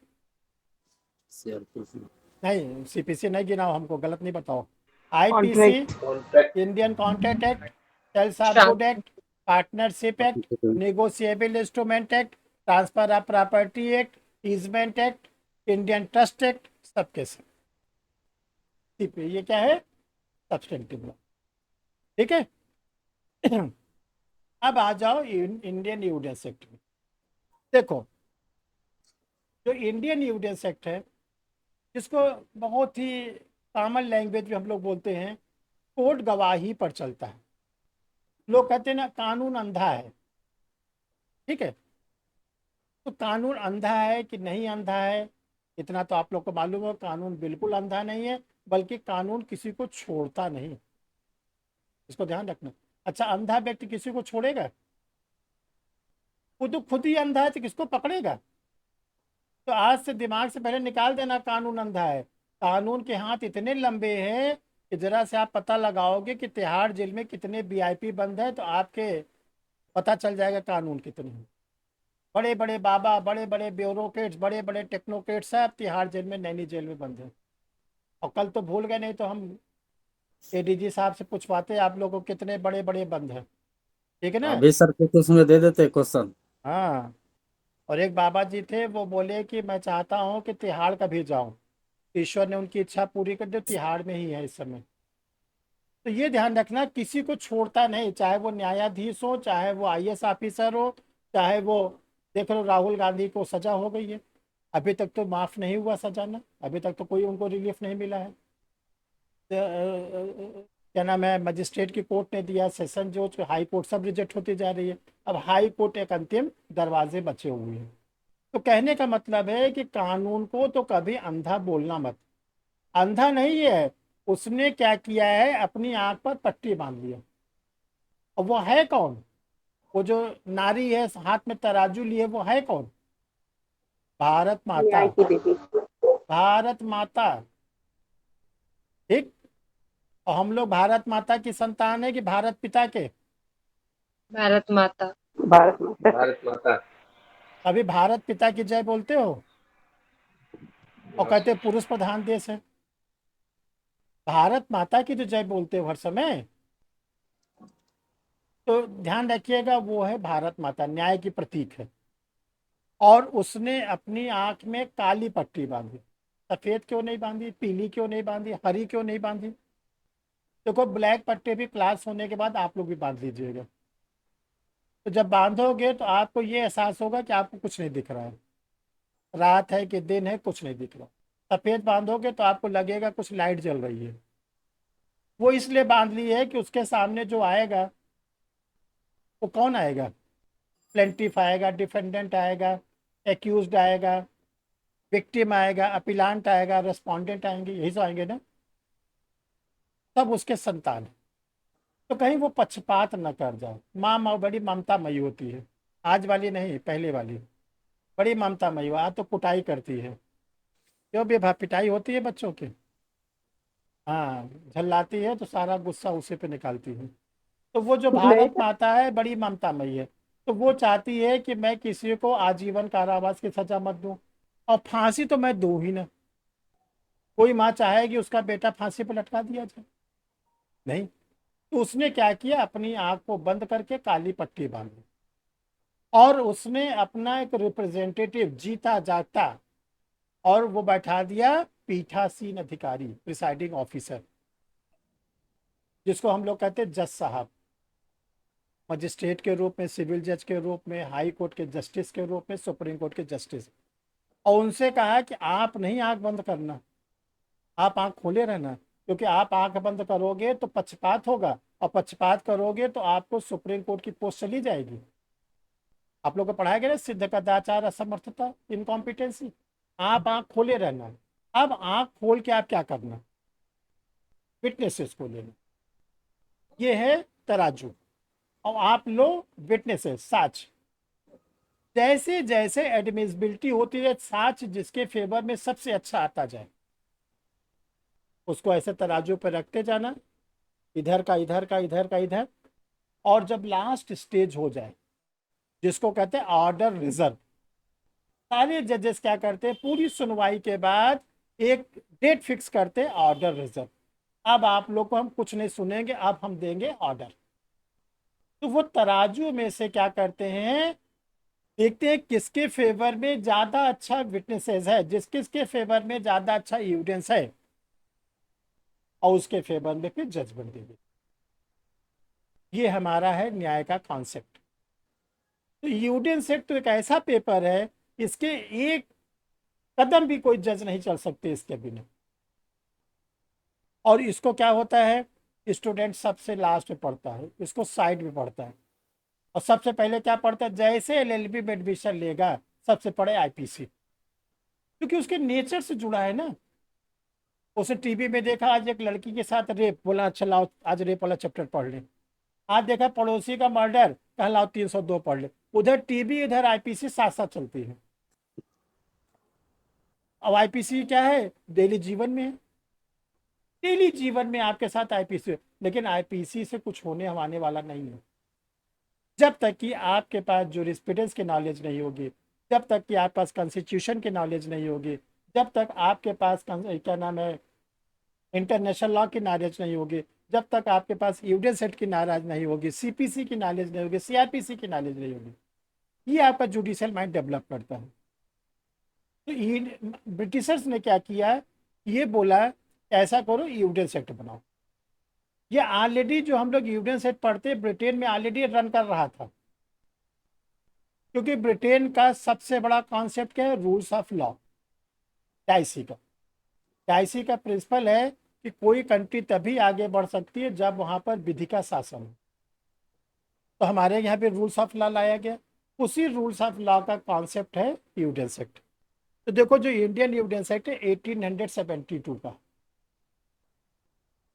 CRPC, नहीं सीपीसी नहीं गिनाओ, हमको गलत नहीं बताओ। IPC, contract, contract, Indian contract act, sales of good transfer, act, partnership act, negotiable instrument act, transfer of property act, easement act, Indian trust act, सबके सब ये क्या है, सब्सटेंटिव लॉ। ठीक है। अब आ जाओ इंडियन एविडेंस एक्ट में। देखो, जो इंडियन एविडेंस एक्ट है, जिसको बहुत ही कॉमन लैंग्वेज में हम लोग बोलते हैं, कोर्ट गवाही पर चलता है। लोग कहते हैं ना कानून अंधा है, ठीक है। तो कानून अंधा है कि नहीं अंधा है, इतना तो आप लोग को मालूम है, कानून बिल्कुल अंधा नहीं है, बल्कि कानून किसी को छोड़ता नहीं, इसको ध्यान रखना। अच्छा, अंधा व्यक्ति किसी को छोड़ेगा? वो तो खुद ही अंधा है तो किसको पकड़ेगा? तो आज से दिमाग से पहले निकाल देना कानून अंधा है। कानून के हाथ इतने लंबे हैं कि जरा से आप पता लगाओगे कि तिहाड़ जेल में कितने वीआईपी बंद है तो आपके पता चल जाएगा कानून कितने हैं। बड़े बड़े बाबा, बड़े बड़े ब्यूरोक्रेट्स, बड़े बड़े टेक्नोक्रेट्स सब तिहाड़ जेल में, नैनी जेल में बंद है। और कल तो भूल गए, नहीं तो हम एडीजी साहब से पूछवाते आप लोगों को कितने बड़े बड़े बंद हैं। ठीक है ना। अभी सर कुछ उसमें दे देते क्वेश्चन। हाँ, और एक बाबा जी थे, वो बोले कि मैं चाहता हूँ कि तिहाड़ कभी जाऊँ। ईश्वर ने उनकी इच्छा पूरी कर दी, तिहाड़ में ही है इस समय। तो ये ध्यान रखना, किसी को छोड़ता नहीं, चाहे वो न्यायाधीश हो, चाहे वो आईएएस ऑफिसर हो, चाहे वो, देख लो राहुल गांधी को सजा हो गई है, अभी तक तो माफ नहीं हुआ सजा ना, अभी तक तो कोई उनको रिलीफ नहीं मिला है। क्या नाम है, मजिस्ट्रेट की कोर्ट ने दिया, सेशन जो हाई कोर्ट, सब रिजेक्ट होती जा रही है। अब हाई कोर्ट एक अंतिम दरवाजे बचे हुए हैं। तो कहने का मतलब है कि कानून को तो कभी अंधा बोलना मत। अंधा नहीं है, उसने क्या किया है, अपनी आंख पर पट्टी बांध लिया। और वो है कौन, वो जो नारी है हाथ में तराजू लिए, वो है कौन, भारत माता। न्याय की देवी। भारत माता, ठीक। और हम लोग भारत माता की संतान है कि भारत पिता के? भारत माता। भारत माता। भारत माता। अभी भारत पिता की जय बोलते हो और कहते हो पुरुष प्रधान देश है। भारत माता की जो जय बोलते हो हर समय, तो ध्यान रखिएगा वो है भारत माता, न्याय की प्रतीक है। और उसने अपनी आंख में काली पट्टी बांधी, सफेद क्यों नहीं बांधी, पीली क्यों नहीं बांधी, हरी क्यों नहीं बांधी? देखो, ब्लैक पट्टी भी क्लास होने के बाद आप लोग भी बांध लीजिएगा। तो जब बांधोगे तो आपको ये एहसास होगा कि आपको कुछ नहीं दिख रहा है, रात है कि दिन है कुछ नहीं दिख रहा। सफेद बांधोगे तो आपको लगेगा कुछ लाइट जल रही है। वो इसलिए बांध ली है कि उसके सामने जो आएगा वो कौन आएगा, प्लेंटिफ आएगा, डिफेंडेंट आएगा, एक्यूज्ड आएगा, विक्टिम आएगा, अपीलांट आएगा, रेस्पोंडेंट आएंगे, यही तो आएंगे ना, सब उसके संतान है। तो कहीं वो पक्षपात न कर जाए। माँ बड़ी ममतामयी होती है, आज वाली नहीं, पहले वाली बड़ी ममतामयी। आज तो कुटाई करती है, क्यों बेभा पिटाई होती है बच्चों की। हाँ, झल्लाती है तो सारा गुस्सा उसी पे निकालती है। तो वो जो भारत माता है बड़ी ममतामयी है। तो वो चाहती है कि मैं किसी को आजीवन कारावास की सजा मत दूं, और फांसी तो मैं दूं ही ना। कोई माँ चाहेगी उसका बेटा फांसी पर लटका दिया जाए? नहीं। तो उसने क्या किया, अपनी आंख को बंद करके काली पट्टी बांधी, और उसने अपना एक रिप्रेजेंटेटिव जीता जागता, और वो बैठा दिया पीठासीन अधिकारी, प्रिसाइडिंग ऑफिसर, जिसको हम लोग कहते हैं जज साहब। मजिस्ट्रेट के रूप में, सिविल जज के रूप में, हाई कोर्ट के जस्टिस के रूप में, सुप्रीम कोर्ट के जस्टिस। और उनसे कहा कि आप नहीं आंख बंद करना, आप आंख खोले रहना, क्योंकि आप आंख बंद करोगे तो पक्षपात होगा, और पक्षपात करोगे तो आपको सुप्रीम कोर्ट की पोस्ट चली जाएगी। आप लोग को पढ़ाया गया ना, सिद्ध कदाचार, असमर्थता, इनकॉम्पिटेंसी। आप आंख खोले रहना। अब आंख खोल के आप क्या करना, विटनेसेस को लेना। ये है तराजू, और आप लो विटनेसेस, साक्ष्य। जैसे जैसे एडमिसिबिलिटी होती है, साक्ष्य जिसके फेवर में सबसे अच्छा आता जाए, उसको ऐसे तराजू पर रखते जाना, इधर का इधर का, इधर का इधर। और जब लास्ट स्टेज हो जाए, जिसको कहते हैं ऑर्डर रिजर्व, सारे जजेस क्या करते हैं, पूरी सुनवाई के बाद एक डेट फिक्स करते हैं, ऑर्डर रिजर्व। अब आप लोग को हम कुछ नहीं सुनेंगे, अब हम देंगे ऑर्डर। तो वो तराजू में से क्या करते हैं, देखते हैं किसके फेवर में ज्यादा अच्छा विटनेसेस है, जिस किसके फेवर में ज्यादा अच्छा एविडेंस है, और उसके फेवर में फिर जजमेंट देंगे। ये हमारा है न्याय का कॉन्सेप्ट। तो एविडेंस एक्ट तो एक ऐसा पेपर है, इसके एक कदम भी कोई जज नहीं चल सकते इसके बिना। और इसको क्या होता है, स्टूडेंट सबसे लास्ट में पढ़ता है, इसको साइड में पढ़ता है, और सबसे पहले क्या पढ़ता है, जैसे एलएलबी में एडमिशन लेगा सबसे पढ़े आईपीसी, क्योंकि उसके नेचर से जुड़ा है ना। उसे टीवी में देखा आज एक लड़की के साथ रेप, बोला अच्छा लाओ आज रेप वाला चैप्टर पढ़ ले। आज देखा पड़ोसी का मर्डर, कहा लाओ 302 पढ़ ले। उधर टीवी, इधर आईपीसी साथ साथ चलती है। अब आईपीसी क्या है, डेली जीवन में है। डेली जीवन में आपके साथ आईपीसी, लेकिन आईपीसी से कुछ होने हवाने वाला नहीं है जब तक कि आपके पास जूरिस्प्रूडेंस की नॉलेज नहीं होगी, जब तक कि आपके पास कॉन्स्टिट्यूशन की नॉलेज नहीं होगी, जब तक आपके पास क्या नाम है, इंटरनेशनल लॉ की नॉलेज नहीं होगी, जब तक आपके पास एविडेंस सेट की नॉलेज नहीं होगी, सीपीसी की नॉलेज नहीं होगी, सीआरपीसी की नॉलेज नहीं होगी। ये आपका जुडिशियल माइंड डेवलप करता है। तो ब्रिटिशर्स ने क्या किया, ये बोला ऐसा करो, एविडेंस एक्ट बनाओ। ये ऑलरेडी जो हम लोग एविडेंस एक्ट पढ़ते ब्रिटेन में ऑलरेडी रन कर रहा था, क्योंकि ब्रिटेन का सबसे बड़ा कॉन्सेप्ट क्या है, रूल्स ऑफ लॉ। डाइसी का डाइसी का प्रिंसिपल है कि कोई कंट्री तभी आगे बढ़ सकती है जब वहां पर विधि का शासन हो। तो हमारे यहाँ पे रूल्स ऑफ लॉ लाया गया, उसी रूल्स ऑफ लॉ का कॉन्सेप्ट है एविडेंस एक्ट। तो देखो जो इंडियन एविडेंस एक्ट है 1872 का,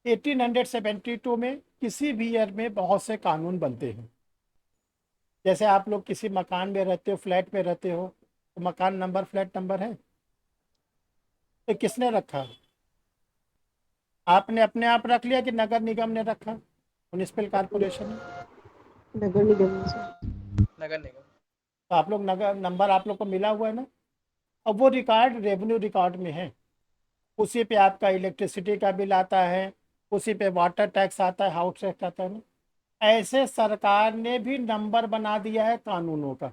1872 में किसी भी ईयर में बहुत से कानून बनते हैं। जैसे आप लोग किसी मकान में रहते हो, फ्लैट में रहते हो, तो मकान नंबर, फ्लैट नंबर है, तो किसने रखा, आपने अपने आप रख लिया कि नगर निगम ने रखा, म्यूनिसिपल कॉर्पोरेशन ने? नगर निगम से। नगर निगम। तो आप लोग नगर नंबर आप लोग को मिला हुआ है ना। अब वो रिकॉर्ड रेवेन्यू रिकॉर्ड में है, उसी पे आपका इलेक्ट्रिसिटी का बिल आता है, उसी पे वाटर टैक्स आता है, हाउस टैक्स आता है ना। ऐसे सरकार ने भी नंबर बना दिया है कानूनों का।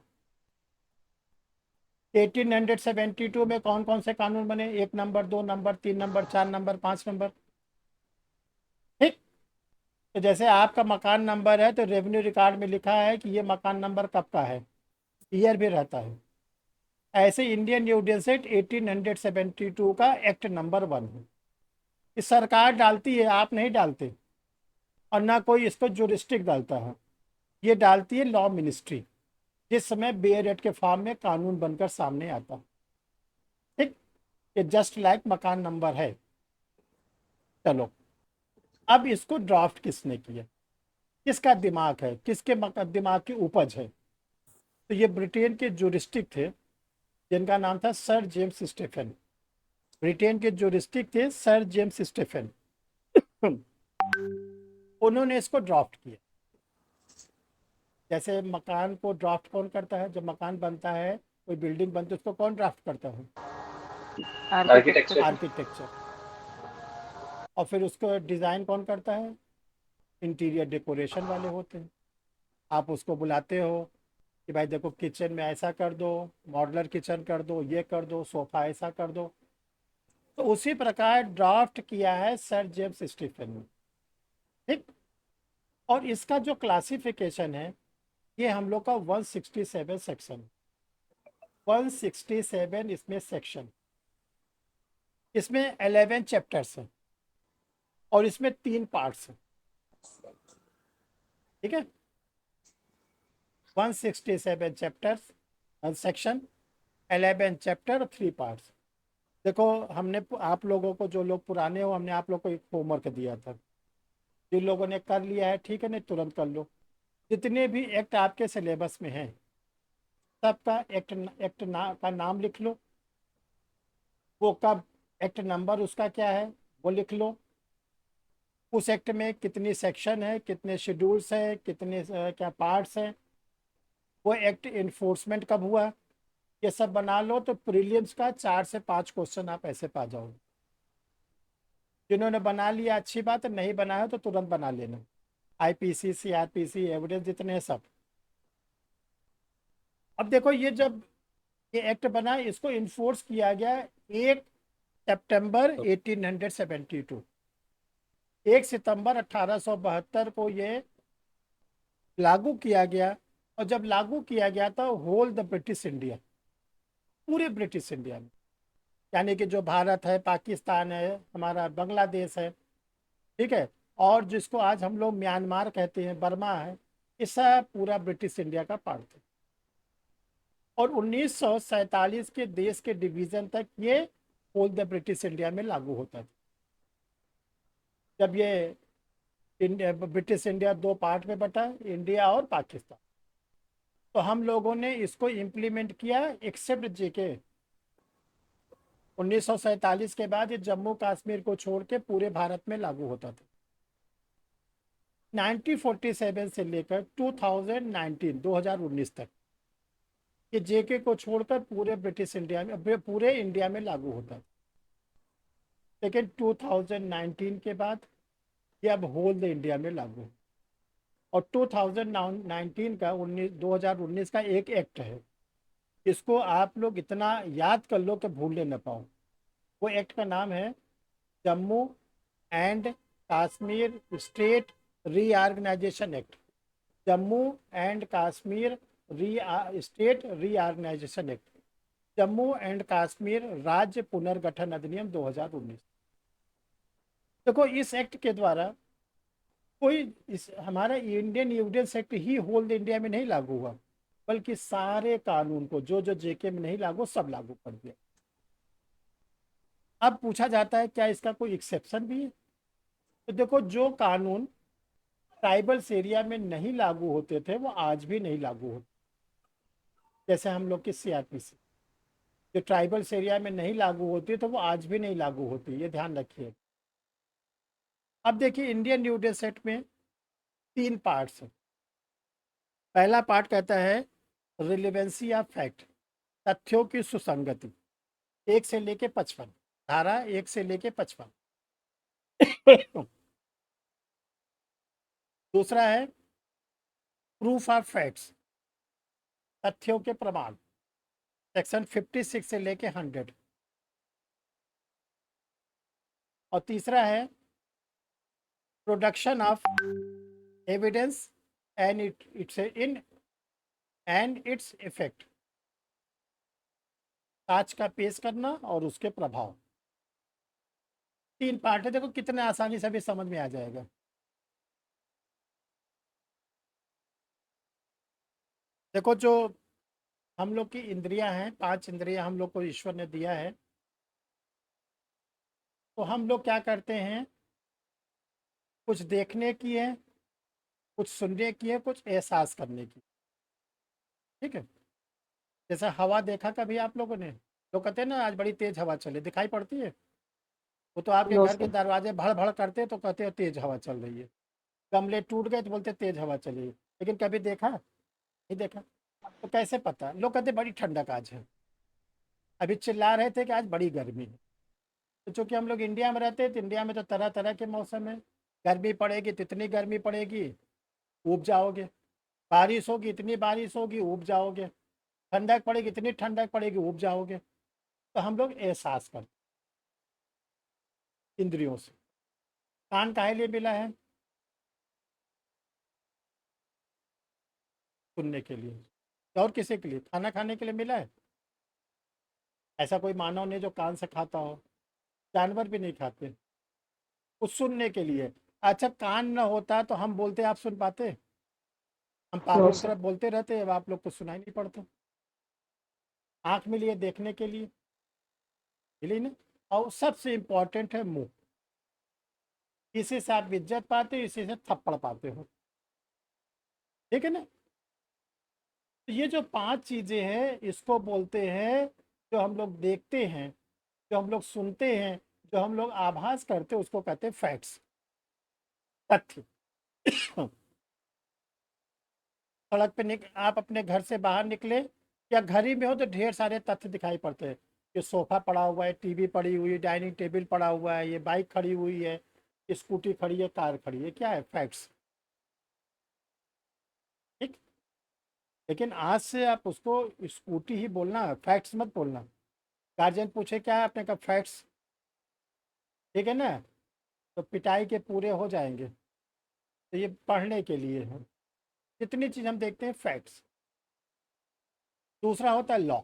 1872 में कौन कौन से कानून बने, 1 number, 2 number, 3 number, 4 number, 5 number. ठीक। तो जैसे आपका मकान नंबर है तो रेवेन्यू रिकॉर्ड में लिखा है कि ये मकान नंबर कब का है, ईयर भी रहता है। ऐसे इंडियन एविडेंस एक्ट 1872 का एक्ट नंबर 1 है। ये सरकार डालती है, आप नहीं डालते, और ना कोई इसको जुरिस्टिक डालता है, ये डालती है लॉ मिनिस्ट्री, जिस समय बेयरेट के फॉर्म में कानून बनकर सामने आता है। ठीक। ये जस्ट लाइक मकान नंबर है। चलो, अब इसको ड्राफ्ट किसने किया, किसका दिमाग है, किसके दिमाग की उपज है। तो ये ब्रिटेन के जूरिस्टिक थे जिनका नाम था सर जेम्स स्टेफन। ब्रिटेन के जूरिस्टिक थे सर जेम्स स्टेफन। उन्होंने इसको ड्राफ्ट किया। जैसे मकान को ड्राफ्ट कौन करता है, जब मकान बनता है, कोई बिल्डिंग बनती है, उसको कौन ड्राफ्ट करता है? आर्किटेक्चर। आर्किटेक्चर। और फिर उसको डिज़ाइन कौन करता है? इंटीरियर डेकोरेशन वाले होते हैं। आप उसको बुलाते हो कि भाई देखो किचन में ऐसा कर दो, मॉडुलर किचन कर दो, ये कर दो, सोफ़ा ऐसा कर दो। तो उसी प्रकार ड्राफ्ट किया है सर जेम्स स्टीफन ने। ठीक। और इसका जो क्लासिफिकेशन है, ये हम लोग का 167 सेक्शन, 167 इसमें सेक्शन, इसमें 11 चैप्टर्स हैं और इसमें 3 पार्ट्स हैं। ठीक है, 167 चैप्टर्स सेक्शन, 11 चैप्टर, 3 पार्ट्स। देखो हमने आप लोगों को, जो लोग पुराने हो, हमने आप लोग को एक होमवर्क दिया था। जिन लोगों ने कर लिया है ठीक है, नहीं तुरंत कर लो। जितने भी एक्ट आपके सिलेबस में हैं सबका एक्ट का नाम लिख लो। वो कब, एक्ट नंबर उसका क्या है वो लिख लो। उस एक्ट में कितनी सेक्शन है, कितने शेड्यूल्स हैं, कितने क्या पार्ट्स हैं, वो एक्ट इन्फोर्समेंट कब हुआ, ये सब बना लो। तो प्रीलिम्स का 4 से 5 क्वेश्चन आप ऐसे पा जाओगे। जिन्होंने बना लिया अच्छी बात है, नहीं बनाया तो तुरंत बना लेना। आईपीसी, सीआरपीसी, एविडेंस, जितने हैं सब। अब देखो ये जब ये एक्ट बना, इसको इन्फोर्स किया गया 1 सितंबर 1872। 1 सितंबर 1872 को ये लागू किया गया। और जब लागू किया गया था होल द ब्रिटिश इंडिया, पूरे ब्रिटिश इंडिया में, यानी कि जो भारत है, पाकिस्तान है, हमारा बांग्लादेश है, ठीक है, और जिसको आज हम लोग म्यांमार कहते हैं, बर्मा है, ये सब पूरा ब्रिटिश इंडिया का पार्ट था। और 1947 के देश के डिवीजन तक ये होल द ब्रिटिश इंडिया में लागू होता था। जब ये ब्रिटिश इंडिया 2 पार्ट में बटा, इंडिया और पाकिस्तान, तो हम लोगों ने इसको इम्प्लीमेंट किया एक्सेप्ट जेके। 1947 के बाद ये जम्मू कश्मीर को छोड़ के पूरे भारत में लागू होता था। 1947 से लेकर 2019 तक ये जेके को छोड़कर पूरे ब्रिटिश इंडिया में, पूरे इंडिया में लागू होता था। लेकिन 2019 के बाद ये अब होल द इंडिया में लागू है। और 2019 का 2019 का एक एक्ट है, इसको आप लोग इतना याद कर लो कि भूलने न पाओ। वो एक्ट का नाम है Jammu and Kashmir state reorganisation act. Jammu and Kashmir state reorganisation act, Jammu and Kashmir राज्य पुनर्गठन अधिनियम 2019। देखो इस एक्ट के द्वारा कोई, इस हमारा इंडियन एविडेंस एक्ट ही होल द इंडिया में नहीं लागू हुआ, बल्कि सारे कानून को जो जो जेके में नहीं लागू सब लागू कर दिया। अब पूछा जाता है क्या इसका कोई एक्सेप्शन भी है? तो देखो जो कानून ट्राइबल्स एरिया में नहीं लागू होते थे वो आज भी नहीं लागू होते। जैसे हम लोग की सीआरपीसी जो ट्राइबल्स एरिया में नहीं लागू होती तो वो आज भी नहीं लागू होती, ये ध्यान रखिए। अब देखिए इंडियन एविडेंस एक्ट में 3 पार्ट्स हैं। पहला पार्ट कहता है रिलेवेंसी ऑफ फैक्ट, तथ्यों की सुसंगति, 1 से लेके 55, धारा 1 से लेके 55। दूसरा है प्रूफ ऑफ फैक्ट्स, तथ्यों के प्रमाण, सेक्शन 56 से लेके 100। और तीसरा है production of evidence and its effect, साक्ष्य का पेश करना और उसके प्रभाव। 3 पार्ट है, देखो कितने आसानी से भी समझ में आ जाएगा। देखो जो हम लोग की इंद्रियां हैं, 5 इंद्रियां हम लोग को ईश्वर ने दिया है, तो हम लोग क्या करते हैं, कुछ देखने की है, कुछ सुनने की है, कुछ एहसास करने की। ठीक है, जैसे हवा देखा कभी आप लोगों ने? लोग कहते हैं ना आज बड़ी तेज हवा चली, दिखाई पड़ती है? वो तो आपके नो घर के सर। दरवाजे भड़ भड़ करते तो कहते हो तेज हवा चल रही है। गमले टूट गए तो बोलते तेज हवा चली है। लेकिन कभी देखा? नहीं देखा। तो कैसे पता? लोग कहते बड़ी ठंडक आज है। अभी चिल्ला रहे थे कि आज बड़ी गर्मी है। तो चूंकि हम लोग इंडिया में रहते हैं, तो इंडिया में तो तरह तरह के मौसम है। गर्मी पड़ेगी तो इतनी गर्मी पड़ेगी, ऊब जाओगे। बारिश होगी, इतनी बारिश होगी, ऊब जाओगे। ठंडक पड़ेगी, इतनी ठंडक पड़ेगी, ऊब जाओगे। तो हम लोग एहसास करते इंद्रियों से। कान काहे लिए मिला है? सुनने के लिए। और किसी के लिए? खाना खाने के लिए मिला है? ऐसा कोई मानव नहीं जो कान से खाता हो। जानवर भी नहीं खाते। कुछ सुनने के लिए। अच्छा, कान न होता तो हम बोलते आप सुन पाते? हम नो पागलों की सर। तरफ बोलते रहते, अब आप लोग को सुनाई नहीं पड़ता। आँख मिली है देखने के लिए, मिली ना? और सबसे इम्पोर्टेंट है मुंह। इसी से आप इज्जत पाते हो, इसी से थप्पड़ पाते हो। ठीक है ना? तो ये जो 5 चीज़ें हैं, इसको बोलते हैं, जो हम लोग देखते हैं, जो हम लोग सुनते हैं, जो हम लोग आभास करते हैं, उसको कहते हैं फैक्ट्स, तथ्य। सड़क पे आप अपने घर से बाहर निकले या घर ही में हो तो ढेर सारे तथ्य दिखाई पड़ते हैं। ये सोफा पड़ा हुआ है, टीवी पड़ी हुई है, डाइनिंग टेबल पड़ा हुआ है, ये बाइक खड़ी हुई है, स्कूटी खड़ी है, कार खड़ी है। क्या है? फैक्ट्स। ठीक। लेकिन आज से आप उसको स्कूटी ही बोलना, फैक्ट्स मत बोलना। गार्जियन पूछे क्या है, आपने कहा फैक्ट्स। ठीक है ना? तो पिटाई के पूरे हो जाएंगे। तो ये पढ़ने के लिए है। जितनी चीज़ हम देखते हैं फैक्ट्स। दूसरा होता है लॉ।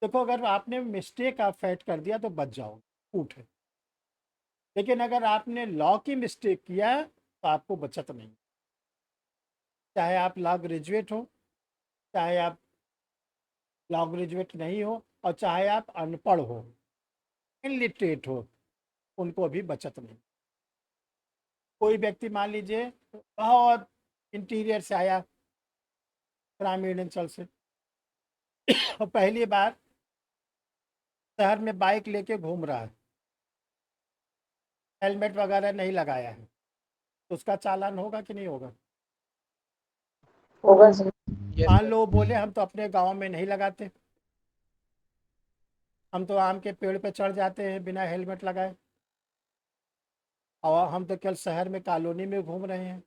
देखो, अगर आपने मिस्टेक आप फैक्ट कर दिया तो बच जाओ, झूठ है। लेकिन अगर आपने लॉ की मिस्टेक किया तो आपको बचत नहीं। चाहे आप लॉ ग्रेजुएट हो, चाहे आप लॉ ग्रेजुएट नहीं हो, और चाहे आप अनपढ़ हो, इलिटरेट हो, उनको भी बचत नहीं। कोई व्यक्ति मान लीजिए बहुत इंटीरियर से आया, ग्रामीण अंचल से, और पहली बार शहर में बाइक लेके घूम रहा है, हेलमेट वगैरह नहीं लगाया है, तो उसका चालान होगा कि नहीं होगा? होगा सर। मान लो बोले हम तो अपने गांव में नहीं लगाते, हम तो आम के पेड़ पे चढ़ जाते हैं बिना हेलमेट लगाए, और हम तो केवल शहर में कॉलोनी में घूम रहे हैं।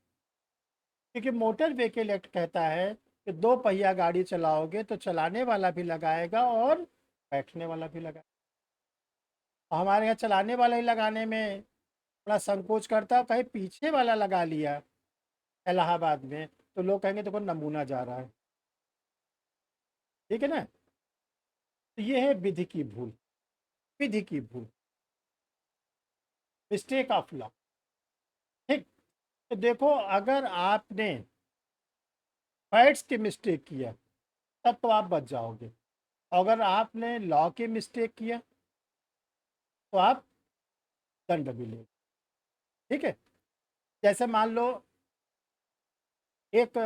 क्योंकि मोटर व्हीकल एक्ट कहता है कि 2 पहिया गाड़ी चलाओगे तो चलाने वाला भी लगाएगा और बैठने वाला भी लगाएगा। और हमारे यहाँ चलाने वाला ही लगाने में थोड़ा संकोच करता है, कहीं पीछे वाला लगा लिया इलाहाबाद में तो लोग कहेंगे देखो नमूना जा रहा है। ठीक है ना? तो ये है विधि की भूल। विधि की भूल, मिस्टेक ऑफ लॉ। ठीक। तो देखो, अगर आपने फैक्ट्स की मिस्टेक किया तब तो आप बच जाओगे। अगर आपने लॉ की मिस्टेक किया तो आप दंड भी लेंगे। ठीक है? जैसे मान लो एक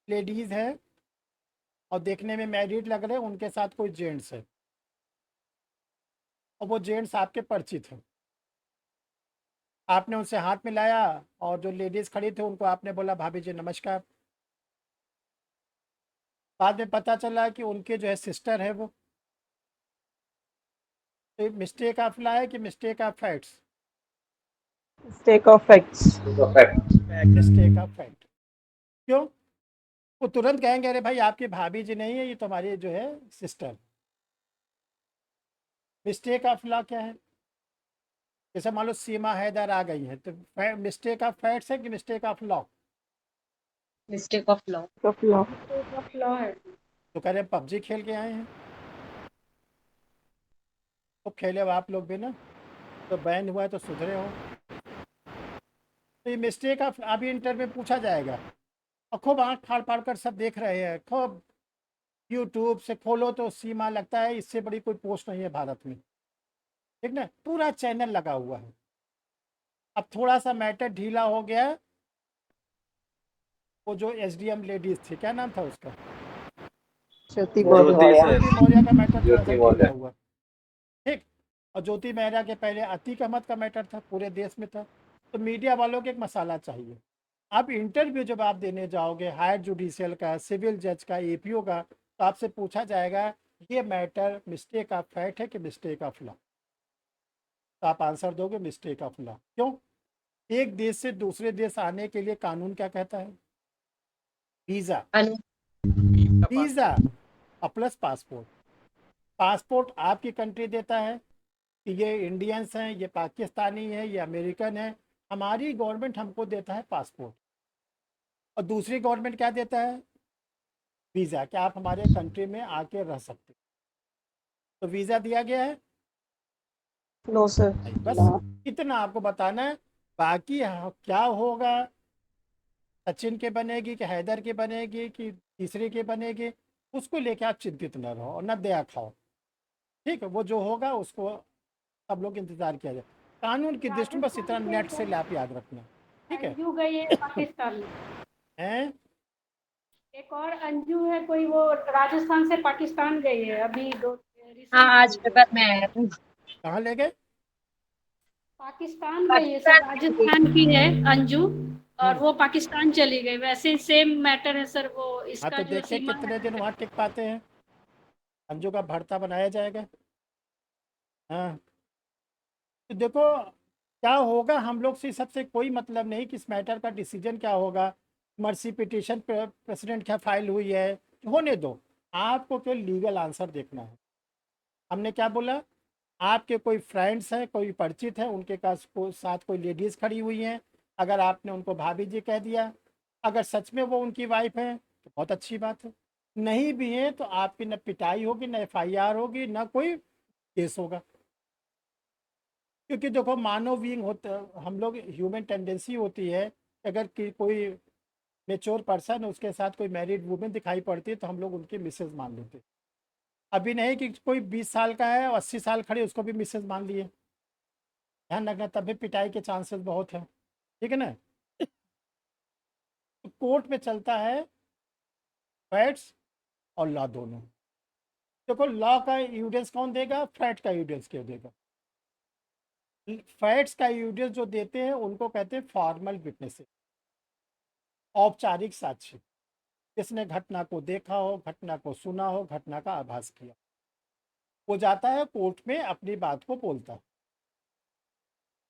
लेडीज है और देखने में मैरिड लग रहे हैं, उनके साथ कोई जेंट्स है, और वो जेंट्स आपके परिचित हैं। आपने उनसे हाथ मिलाया, और जो लेडीज खड़ी थी उनको आपने बोला भाभी जी नमस्कार। बाद में पता चला कि उनके जो है सिस्टर है वो। तो मिस्टेक ऑफ लॉ है कि mistake of facts? Mistake of facts. Mistake of fact. क्यों? वो तुरंत कहेंगे अरे भाई आपकी भाभी जी नहीं है, ये तुम्हारी जो है सिस्टर। मिस्टेक ऑफ लॉ क्या है? जैसे मान लो सीमा हैदर आ गई है, तो मिस्टेक ऑफ फैक्ट्स है कि mistake of law? Mistake of law. Of law. Of law है। तो कह रहे पबजी खेल के आए हैं, तो खेले हो आप लोग भी ना, तो बैन हुआ है तो सुधरे हो। तो ये मिस्टेक ऑफ अभी इंटरव्यू में पूछा जाएगा, और खूब आँख फाड़ फाड़ कर सब देख रहे हैं, खूब यूट्यूब से खोलो तो सीमा लगता है इससे बड़ी कोई पोस्ट नहीं है भारत में। ठीक ना? पूरा चैनल लगा हुआ है। अब थोड़ा सा मैटर ढीला हो गया वो जो एसडीएम लेडीज थी, क्या नाम था उसका? Shruti ज्योति Murmu. सर। ज्योति मौर्य का मैटर थोड़ा सा ज्योति ढीला मौर्य। हुआ। ठीक। और ज्योति मौर्य के पहले अतीक अहमद का मैटर था, पूरे देश में था। तो मीडिया वालों को एक मसाला चाहिए। आप इंटरव्यू जब आप देने जाओगे हायर जुडिशियल का, सिविल जज का, एपीओ का, तो आपसे पूछा जाएगा ये मैटर मिस्टेक ऑफ फैक्ट है कि मिस्टेक ऑफ लॉ। तो आप आंसर दोगे मिस्टेक ऑफ लॉ। क्यों? एक देश से दूसरे देश आने के लिए कानून क्या कहता है? वीज़ा। अनु वीज़ा और प्लस पासपोर्ट। पासपोर्ट आपकी कंट्री देता है कि ये इंडियंस हैं, ये पाकिस्तानी है, ये अमेरिकन है। हमारी गवर्नमेंट हमको देता है पासपोर्ट। और दूसरी गवर्नमेंट क्या देता है? वीज़ा, कि आप हमारे कंट्री में आके रह सकते हो। तो वीज़ा दिया गया है No, sir. नहीं, बस इतना आपको बताना है। बाकी क्या होगा, सचिन के बनेगी कि हैदर की बनेगी कि तीसरे की बनेगी, उसको लेके आप चिंतित न रहो और न दया खाओ। ठीक है, वो जो होगा उसको सब लोग इंतजार किया जाए। कानून की दृष्टि में बस इतना नेट से आप याद रखना। ठीक है? अंजू गई है पाकिस्तान में। हैं? एक और अंजू है कोई, वो राजस्थान से पाकिस्तान गई है अभी दो हाँ, रिसेंटली आज गई पेपर है। में आया था। कहाँ ले गए? पाकिस्तान गई है सर, पाकिस्तान चली गई। राजस्थान की है अंजू। और हम्म। वो पाकिस्तान चली गई, वैसे सेम मैटर है सर। वो हाँ, इसका तो जो देखिए सीमा कितने दिन वहाँ टिक पाते हैं। अंजू का भरता बनाया जाएगा। हाँ, तो देखो क्या होगा, हम लोग से सबसे कोई मतलब नहीं कि इस मैटर का डिसीजन क्या होगा। मर्सी पिटीशन प्रेसिडेंट क्या फाइल हुई है, होने दो। आपको केवल लीगल आंसर देखना है। हमने क्या बोला? आपके कोई फ्रेंड्स हैं, कोई परिचित है, उनके साथ कोई लेडीज़ खड़ी हुई हैं, अगर आपने उनको भाभी जी कह दिया, अगर सच में वो उनकी वाइफ है तो बहुत अच्छी बात है। नहीं भी है तो आपकी न पिटाई होगी, न एफआईआर होगी, न कोई केस होगा। क्योंकि देखो मानव बीइंग होता, हम लोग ह्यूमन टेंडेंसी होती है, अगर कोई मेच्योर पर्सन है उसके साथ कोई मैरिड वुमेन दिखाई पड़ती है तो हम लोग उनकी मिसेज मान लेते हैं। अभी नहीं कि कोई 20 साल का है और 80 साल खड़े उसको भी मिसेज मान लिए। ध्यान रखना, तब भी पिटाई के चांसेस बहुत हैं। ठीक है ना? तो कोर्ट में चलता है फैक्ट्स और लॉ दोनों। देखो लॉ का एविडेंस कौन देगा, फैक्ट का एविडेंस क्यों देगा? फैक्ट्स का एविडेंस जो देते हैं उनको कहते हैं फॉर्मल विटनेसेस, औपचारिक साक्षी। जिसने घटना को देखा हो, घटना को सुना हो, घटना का आभास किया, वो जाता है कोर्ट में अपनी बात को बोलता है।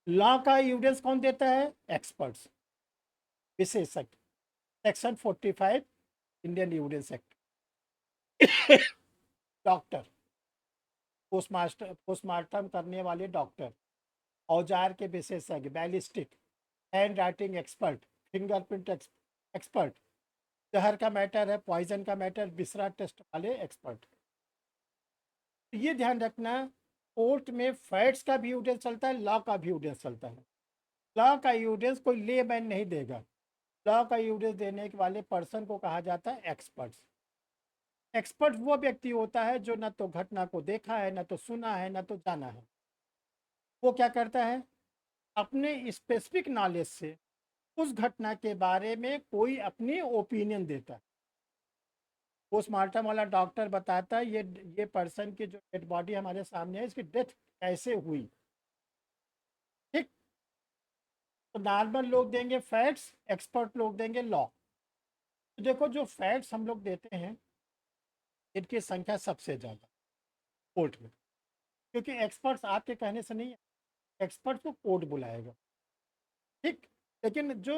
लॉ का एविडेंस कौन देता है? एक्सपर्ट्स, विशेषज्ञ। Section 45 Indian evidence act. Doctor, postmortem करने वाले डॉक्टर, औजार के विशेषज्ञ, ballistic, hand writing expert, fingerprint expert, जहर का मैटर है, पॉइजन का मैटर, बिस्रा टेस्ट वाले एक्सपर्ट। ये ध्यान रखना, कोर्ट में फैक्ट्स का भी एविडेंस चलता है, लॉ का भी एविडेंस चलता है। लॉ का एविडेंस कोई लेमैन नहीं देगा। लॉ का एविडेंस देने के वाले पर्सन को कहा जाता है एक्सपर्ट्स। एक्सपर्ट वो व्यक्ति होता है जो न तो घटना को देखा है, न तो सुना है, न तो जाना है। वो क्या करता है, अपने स्पेसिफिक नॉलेज से उस घटना के बारे में कोई अपनी ओपिनियन देता है। पोस्टमार्टम वाला डॉक्टर बताता है ये पर्सन की जो डेड बॉडी हमारे सामने है, इसकी डेथ कैसे हुई। ठीक। तो नॉर्मल लोग देंगे फैक्ट्स, एक्सपर्ट लोग देंगे लॉ। तो देखो जो फैक्ट्स हम लोग देते हैं इनकी संख्या सबसे ज़्यादा कोर्ट में, क्योंकि एक्सपर्ट्स आपके कहने से नहीं है, एक्सपर्ट्स को कोर्ट बुलाएगा। ठीक। लेकिन जो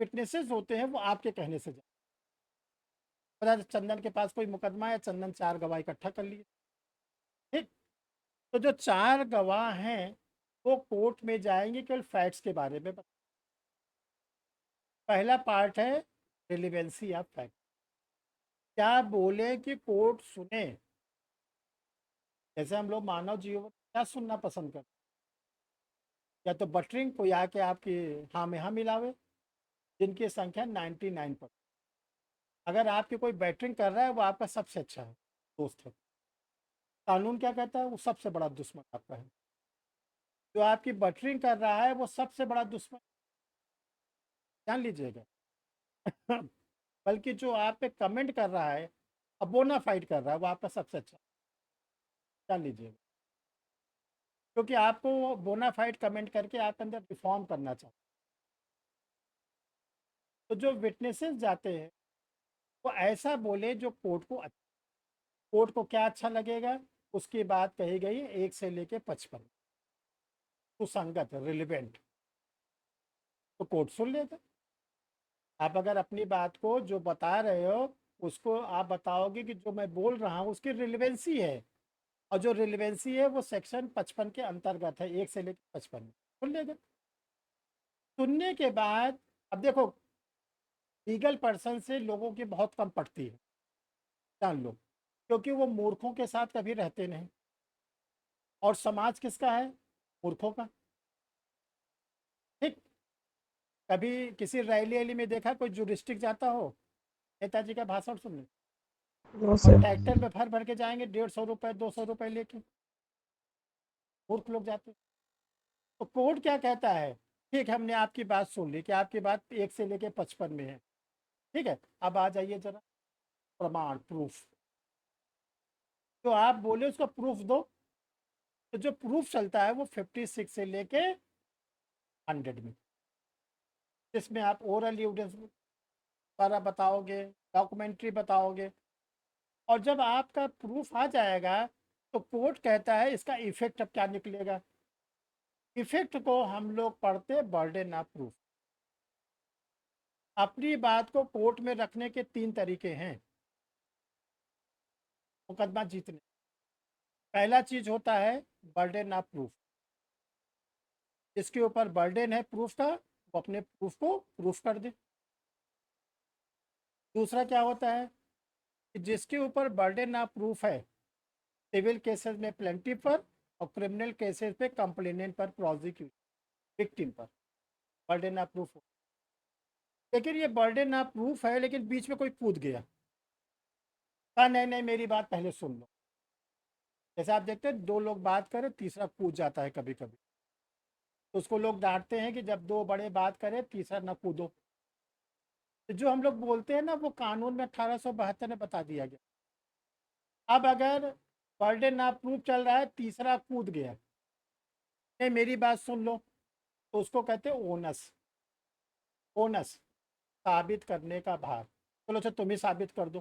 विटनेसेस होते हैं वो आपके कहने से जाते हैं। पता चंदन के पास कोई मुकदमा है, चंदन 4 गवाह इकट्ठा कर लिए। ठीक। तो जो 4 गवाह हैं वो कोर्ट में जाएंगे केवल फैक्ट्स के बारे में पहला पार्ट है रिलेवेंसी ऑफ फैक्ट। क्या बोले कि कोर्ट सुने। जैसे हम लोग मानव जीवन में क्या सुनना पसंद करते हैं? या तो बटरिंग, कोई आके आपकी हाँ में हाँ मिलावे, जिनकी संख्या 99%। अगर आपकी कोई बैटरिंग कर रहा है वो आपका सबसे अच्छा है दोस्त है। कानून क्या कहता है? वो सबसे बड़ा दुश्मन आपका है। जो आपकी बटरिंग कर रहा है वो सबसे बड़ा दुश्मन, जान लीजिएगा। बल्कि जो आप पे कमेंट कर रहा है, अब बोनाफाइड कर रहा है, वो आपका सबसे अच्छा जान लीजिए, क्योंकि आपको बोनाफाइड कमेंट करके आपके अंदर रिफॉर्म करना चाहिए। तो जो विटनेसेस जाते हैं वो ऐसा बोले जो कोर्ट को क्या अच्छा लगेगा, उसकी बात कही गई 1 से लेके 55, सुसंगत, रिलेवेंट, तो कोर्ट सुन लेगा। आप अगर अपनी बात को जो बता रहे हो उसको आप बताओगे कि जो मैं बोल रहा हूँ उसकी रिलेवेंसी है, और जो रिलेवेंसी है वो सेक्शन 55 के अंतर्गत है, 1 से लेकर 55 में सुन लेगा। सुनने के बाद अब देखो, लीगल पर्सन से लोगों की बहुत कम पड़ती है, जान लो, क्योंकि वो मूर्खों के साथ कभी रहते नहीं। और समाज किसका है? मूर्खों का। ठीक। कभी किसी रैली वैली में देखा कोई जुरिस्टिक जाता हो नेताजी का भाषण सुनने, No, और sir. ट्रैक्टर में भर भर के जाएंगे 150 रुपए 200 रुपए लेके, मूर्ख लोग जाते हैं। तो कोर्ट क्या कहता है? ठीक है, हमने आपकी बात सुन ली कि आपकी बात 1 से लेके 55 में है, ठीक है, अब आ जाइए जरा प्रमाण, प्रूफ, तो आप बोले उसका प्रूफ दो। तो जो प्रूफ चलता है वो 56 से लेके 100 में, जिसमें आप ओरल एविडेंस सारा बताओगे, डॉक्यूमेंट्री बताओगे, और जब आपका प्रूफ आ जाएगा तो कोर्ट कहता है इसका इफेक्ट अब क्या निकलेगा। इफेक्ट को हम लोग पढ़ते बर्डन ऑफ प्रूफ। अपनी बात को कोर्ट में रखने के 3 तरीके हैं मुकदमा जीतने। पहला चीज होता है बर्डन ऑफ प्रूफ, जिसके ऊपर बर्डन है प्रूफ का वो अपने प्रूफ को प्रूफ कर दे। दूसरा क्या होता है कि जिसके ऊपर बर्डन ऑफ प्रूफ है, सिविल केसेस में प्लेंटिफ पर और क्रिमिनल केसेस पे कंप्लेनेंट पर, प्रोसिक्यूट विक्टिम पर बर्डन ऑफ प्रूफ हो। लेकिन ये बर्डन ऑफ प्रूफ है, लेकिन बीच में कोई कूद गया, कहा नहीं नहीं मेरी बात पहले सुन लो। जैसे आप देखते हैं 2 लोग बात करें तीसरा कूद जाता है कभी कभी, तो उसको लोग डांटते हैं कि जब 2 बड़े बात करें तीसरा ना कूदो। तो जो हम लोग बोलते हैं ना वो कानून में 1872 में बता दिया गया। अब अगर बर्डन ऑफ प्रूफ चल रहा है, तीसरा कूद गया, नहीं मेरी बात सुन लो, तो उसको कहते हैं ओनस। ओनस, साबित करने का भार। चलो अच्छा तुम ही साबित कर दो,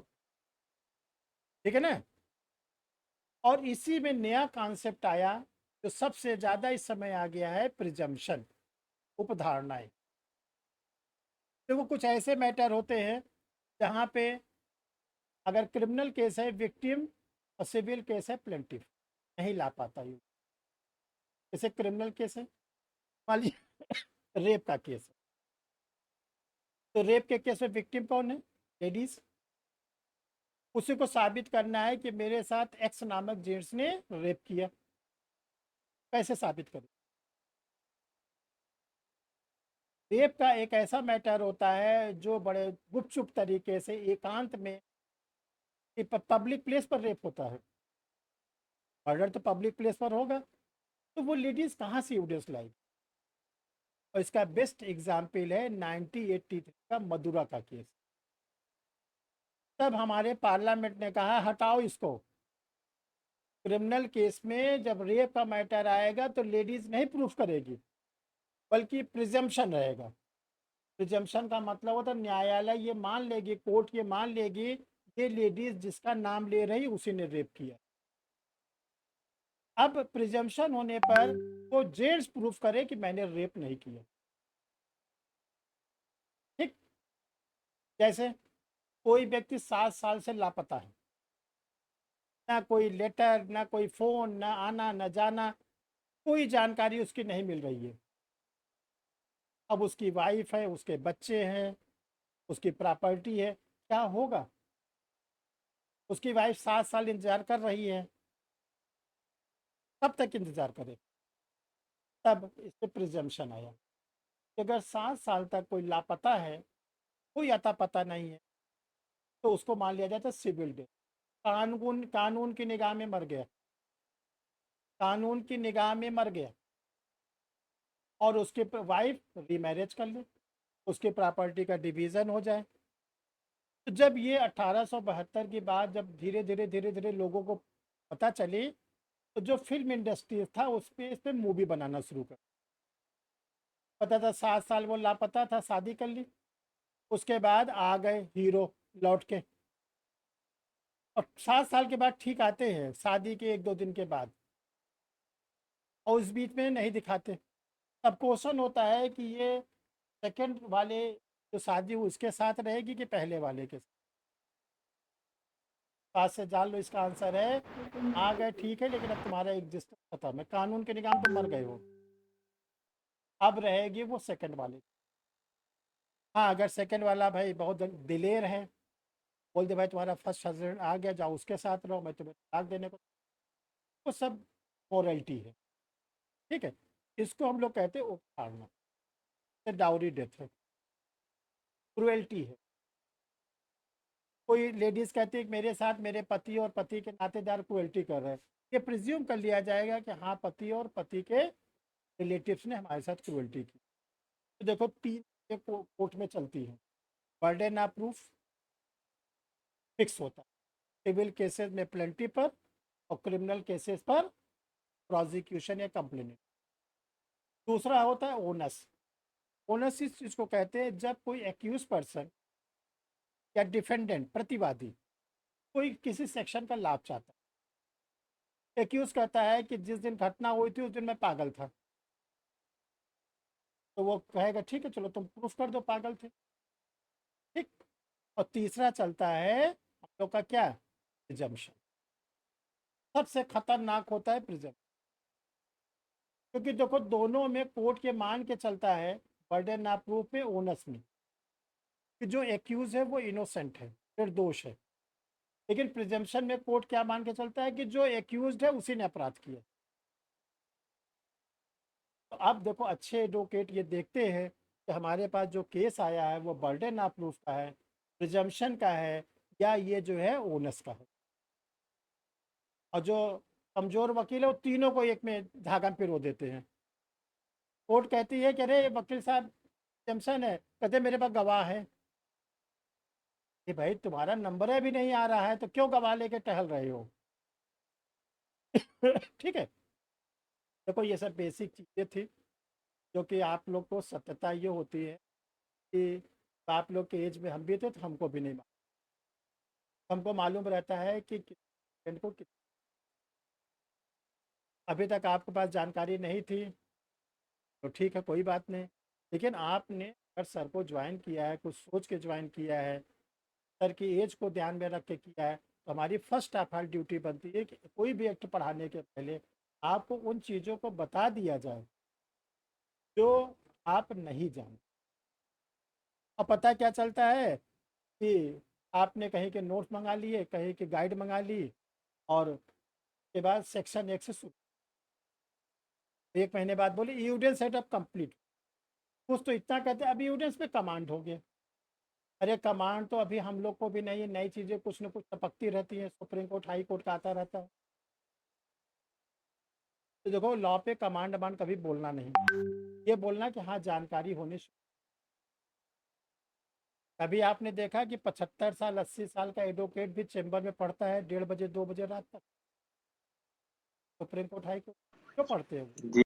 ठीक है ना। और इसी में नया कॉन्सेप्ट आया जो सबसे ज़्यादा इस समय आ गया है, प्रिजम्पशन, उपधारणाएं। तो वो कुछ ऐसे मैटर होते हैं जहाँ पे अगर क्रिमिनल केस है विक्टिम और सिविल केस है प्लेंटिफ, नहीं ला पाता यू। जैसे क्रिमिनल केस है, मान लीजिए रेप का केस है, तो रेप के केस में विक्टिम कौन है? लेडीज। उसी को साबित करना है कि मेरे साथ एक्स नामक जेंट्स ने रेप किया, कैसे साबित करें? रेप का एक ऐसा मैटर होता है जो बड़े गुपचुप तरीके से एकांत में, पब्लिक प्लेस पर रेप होता है, मर्डर तो पब्लिक प्लेस पर होगा, तो वो लेडीज कहाँ से एविडेंस लाएगी? और इसका बेस्ट एग्जाम्पल है 1983 का मदुरा का केस। तब हमारे पार्लियामेंट ने कहा हटाओ इसको, क्रिमिनल केस में जब रेप का मैटर आएगा तो लेडीज नहीं प्रूफ करेगी, बल्कि प्रिजम्पशन रहेगा। प्रिजम्पशन का मतलब होता है न्यायालय ये मान लेगी, कोर्ट ये मान लेगी ये लेडीज जिसका नाम ले रही उसी ने रेप किया। अब प्रिजम्पशन होने पर वो जेंट्स प्रूफ करे कि मैंने रेप नहीं किया। ठीक। जैसे कोई व्यक्ति 7 साल से लापता है, ना कोई लेटर, ना कोई फोन, ना आना ना जाना, कोई जानकारी उसकी नहीं मिल रही है। अब उसकी वाइफ है, उसके बच्चे हैं, उसकी प्रॉपर्टी है, क्या होगा? उसकी वाइफ 7 साल इंतजार कर रही है, कब तक इंतजार करे? तब इस पे प्रिजम्पशन आया कि अगर 7 साल तक कोई लापता है, कोई अता पता नहीं है, तो उसको मान लिया जाता है सिविल डेथ। कानून की निगाह में मर गया, कानून की निगाह में मर गया, और उसके वाइफ रीमैरिज कर ले, उसके प्रॉपर्टी का डिवीज़न हो जाए, तो जब ये 1872 की बात जब धीरे धीरे लोगों को पता चली, तो जो फिल्म इंडस्ट्री था इस पे मूवी बनाना शुरू कर। पता था 7 साल वो लापता था, शादी कर ली, उसके बाद आ गए हीरो लौट के, और 7 साल के बाद ठीक आते हैं शादी के 1-2 दिन के बाद, और उस बीच में नहीं दिखाते। तब क्वेश्चन होता है कि ये सेकंड वाले जो शादी हुई उसके साथ रहेगी कि पहले वाले के साथ। पास से जान लो, इसका आंसर है आ गए ठीक है, लेकिन अब तुम्हारा एग्जिस्टेंस खत्म है, कानून के निगाह में तुम मर गए हो, अब रहेगी वो सेकंड वाले। हाँ, अगर सेकंड वाला भाई बहुत दिलेर है, बोल दे भाई तुम्हारा फर्स्ट हस्बैंड आ गया, जाओ उसके साथ रहो, मैं तुम्हें तलाक देने को, वो सब मॉरलिटी है। ठीक है, इसको हम लोग कहते हैं उकसाड़ना, डाउरी डेथ है, क्रुएल्टी है। कोई लेडीज कहती है कि मेरे साथ मेरे पति और पति के नातेदार क्रुएल्टी कर रहे हैं, ये प्रिज्यूम कर लिया जाएगा कि हाँ पति और पति के रिलेटिव्स ने हमारे साथ क्रुएल्टी की। तो देखो 3 कोर्ट में चलती है, बर्डन ऑफ प्रूफ फिक्स होता है, सिविल केसेस में प्लेंटी पर और क्रिमिनल केसेस पर प्रोसिक्यूशन या कंप्लेनेंट। दूसरा होता है ओनस। ओनस इस चीज़ को कहते हैं जब कोई एक्यूज पर्सन या डिफेंडेंट प्रतिवादी कोई किसी सेक्शन का लाभ चाहता है। एक्यूज कहता है कि जिस दिन घटना हुई थी उस दिन मैं पागल था, तो वो कहेगा ठीक है चलो तुम प्रूफ कर दो पागल थे, ठीक। और तीसरा चलता है हम लोग का क्या, प्रिजम्पशन। सबसे खतरनाक होता है प्रिजम्पशन, क्योंकि देखो दोनों में कोर्ट के मान के चलता है, बर्डन ऑफ प्रूफ में ओनस में, कि जो एक्यूज है वो इनोसेंट है, निर्दोष है, लेकिन प्रिजम्पशन में कोर्ट क्या मान के चलता है कि जो एक्यूज है उसी ने अपराध किया। तो अब देखो अच्छे एडवोकेट ये देखते हैं कि हमारे पास जो केस आया है वो बर्डन ऑफ प्रूफ का है, प्रिजम्पशन का है, या ये जो है ओनस का है। और जो कमज़ोर वकील है वो तीनों को एक में धागा में पिरो देते हैं। कोर्ट कहती है कि अरे वकील साहब प्रिजम्पशन है, कहते मेरे पास गवाह है। कि भाई तुम्हारा नंबर है भी नहीं आ रहा है तो क्यों गवाह लेके टहल रहे हो। ठीक है, देखो ये सब बेसिक चीज़ें थी जो कि आप लोग को सत्यता ये होती है कि आप लोग के एज में हम भी थे तो हमको भी नहीं मालूम, हमको मालूम रहता है कि पेशेंट को अभी तक आपके पास जानकारी नहीं थी तो ठीक है कोई बात नहीं, लेकिन आपने अगर सर को ज्वाइन किया है, कुछ सोच के ज्वाइन किया है, सर की एज को ध्यान में रख के किया है, तो हमारी फर्स्ट ऑफ ऑल ड्यूटी बनती है कि कोई भी एक्ट पढ़ाने के पहले आपको उन चीज़ों को बता दिया जाए जो आप नहीं जानते। और पता क्या चलता है कि आपने कहीं के नोट्स मंगा लिए, कहीं की गाइड मंगा ली, और के बाद सेक्शन 1 से शुरू, 1 महीने बाद बोले एविडेंस सेटअप कंप्लीट। कुछ तो इतना कहते हैं अभी एविडेंस पे कमांड हो गया। अरे कमांड तो अभी हम लोग को भी नहीं है, नई चीज़ें कुछ न कुछ टपकती रहती हैं, सुप्रीम कोर्ट हाई कोर्ट का आता रहता है। तो देखो लॉ पे कमांड अमांड कभी बोलना नहीं, ये बोलना कि हाँ जानकारी होनी। कभी आपने देखा कि 75 साल 80 साल का एडवोकेट भी चेंबर में पढ़ता है 1:30 2 बजे रात तक, सुप्रीम कोर्ट हाई कोर्ट क्यों पढ़ते हैं वो? जी।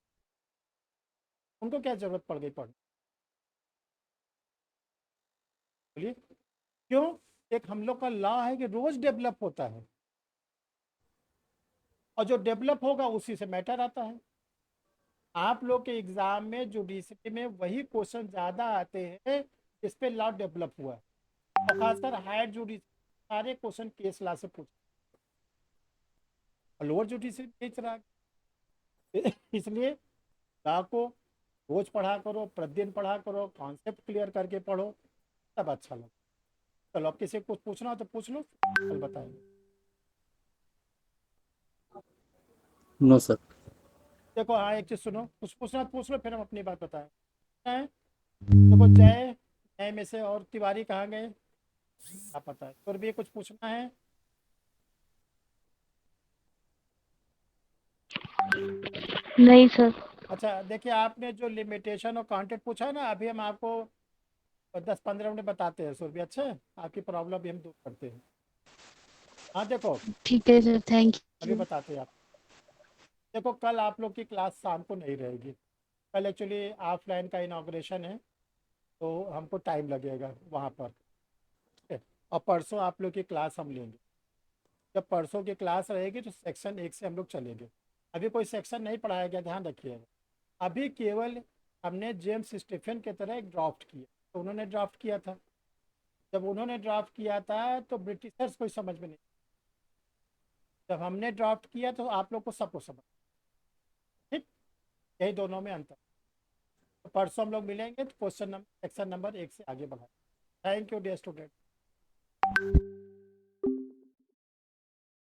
उनको क्या जरूरत पड़ गई पढ़ने, बोलिए क्यों? एक हम लोग का लॉ है कि रोज डेवलप होता है, और जो डेवलप होगा उसी से मैटर आता है। आप लोग के एग्जाम में जुडिशरी में वही क्वेश्चन ज़्यादा आते हैं जिस पे लॉ डेवलप हुआ है, और खासकर हायर जुडिशरी सारे क्वेश्चन केस लॉ से पूछ, और लोअर जुडिशरी बेच रहा है। इसलिए लॉ को रोज पढ़ा करो, प्रतिदिन पढ़ा करो, कॉन्सेप्ट क्लियर करके पढ़ो, तब अच्छा लगता। चलो अब किसी को कुछ पूछना हो तो पूछ लो, कल बताएंगे। No sir. देखो हाँ एक चीज़ सुनो, कुछ पूछना है तो पूछ लो, फिर हम अपनी बात बताएं। हैं? देखो जय जय में से और तिवारी कहाँ गए आप पता है, और भी कुछ पूछना है? नहीं सर। अच्छा देखिए, आपने जो लिमिटेशन और कॉन्टेक्ट पूछा है ना, अभी हम आपको और 10-15 मिनट बताते हैं सुरभि। अच्छा है, आपकी प्रॉब्लम भी हम दूर करते हैं। हाँ देखो, ठीक है सर, थैंक अभी यू। बताते हैं आप। देखो कल आप लोग की क्लास शाम को नहीं रहेगी। कल एक्चुअली ऑफलाइन का इनाग्रेशन है, तो हमको टाइम लगेगा वहाँ पर, ठीक है। और परसों आप लोग की क्लास हम लेंगे। जब परसों की क्लास रहेगी तो सेक्शन 1 से हम लोग चलेंगे। अभी कोई सेक्शन नहीं पढ़ाया गया, ध्यान रखिएगा। अभी केवल हमने जेम्स स्टीफन की तरह एक ड्राफ्ट किया, तो उन्होंने ड्राफ्ट किया था। जब उन्होंने ड्राफ्ट किया था तो ब्रिटिशर्स कोई समझ में नहीं, जब हमने ड्राफ्ट किया तो आप लोग को सबको समझ, ठीक। यही दोनों में अंतर। तो परसों हम लोग मिलेंगे तो क्वेश्चन नंबर सेक्शन नंबर 1 से आगे बढ़ाएं। Thank you dear student.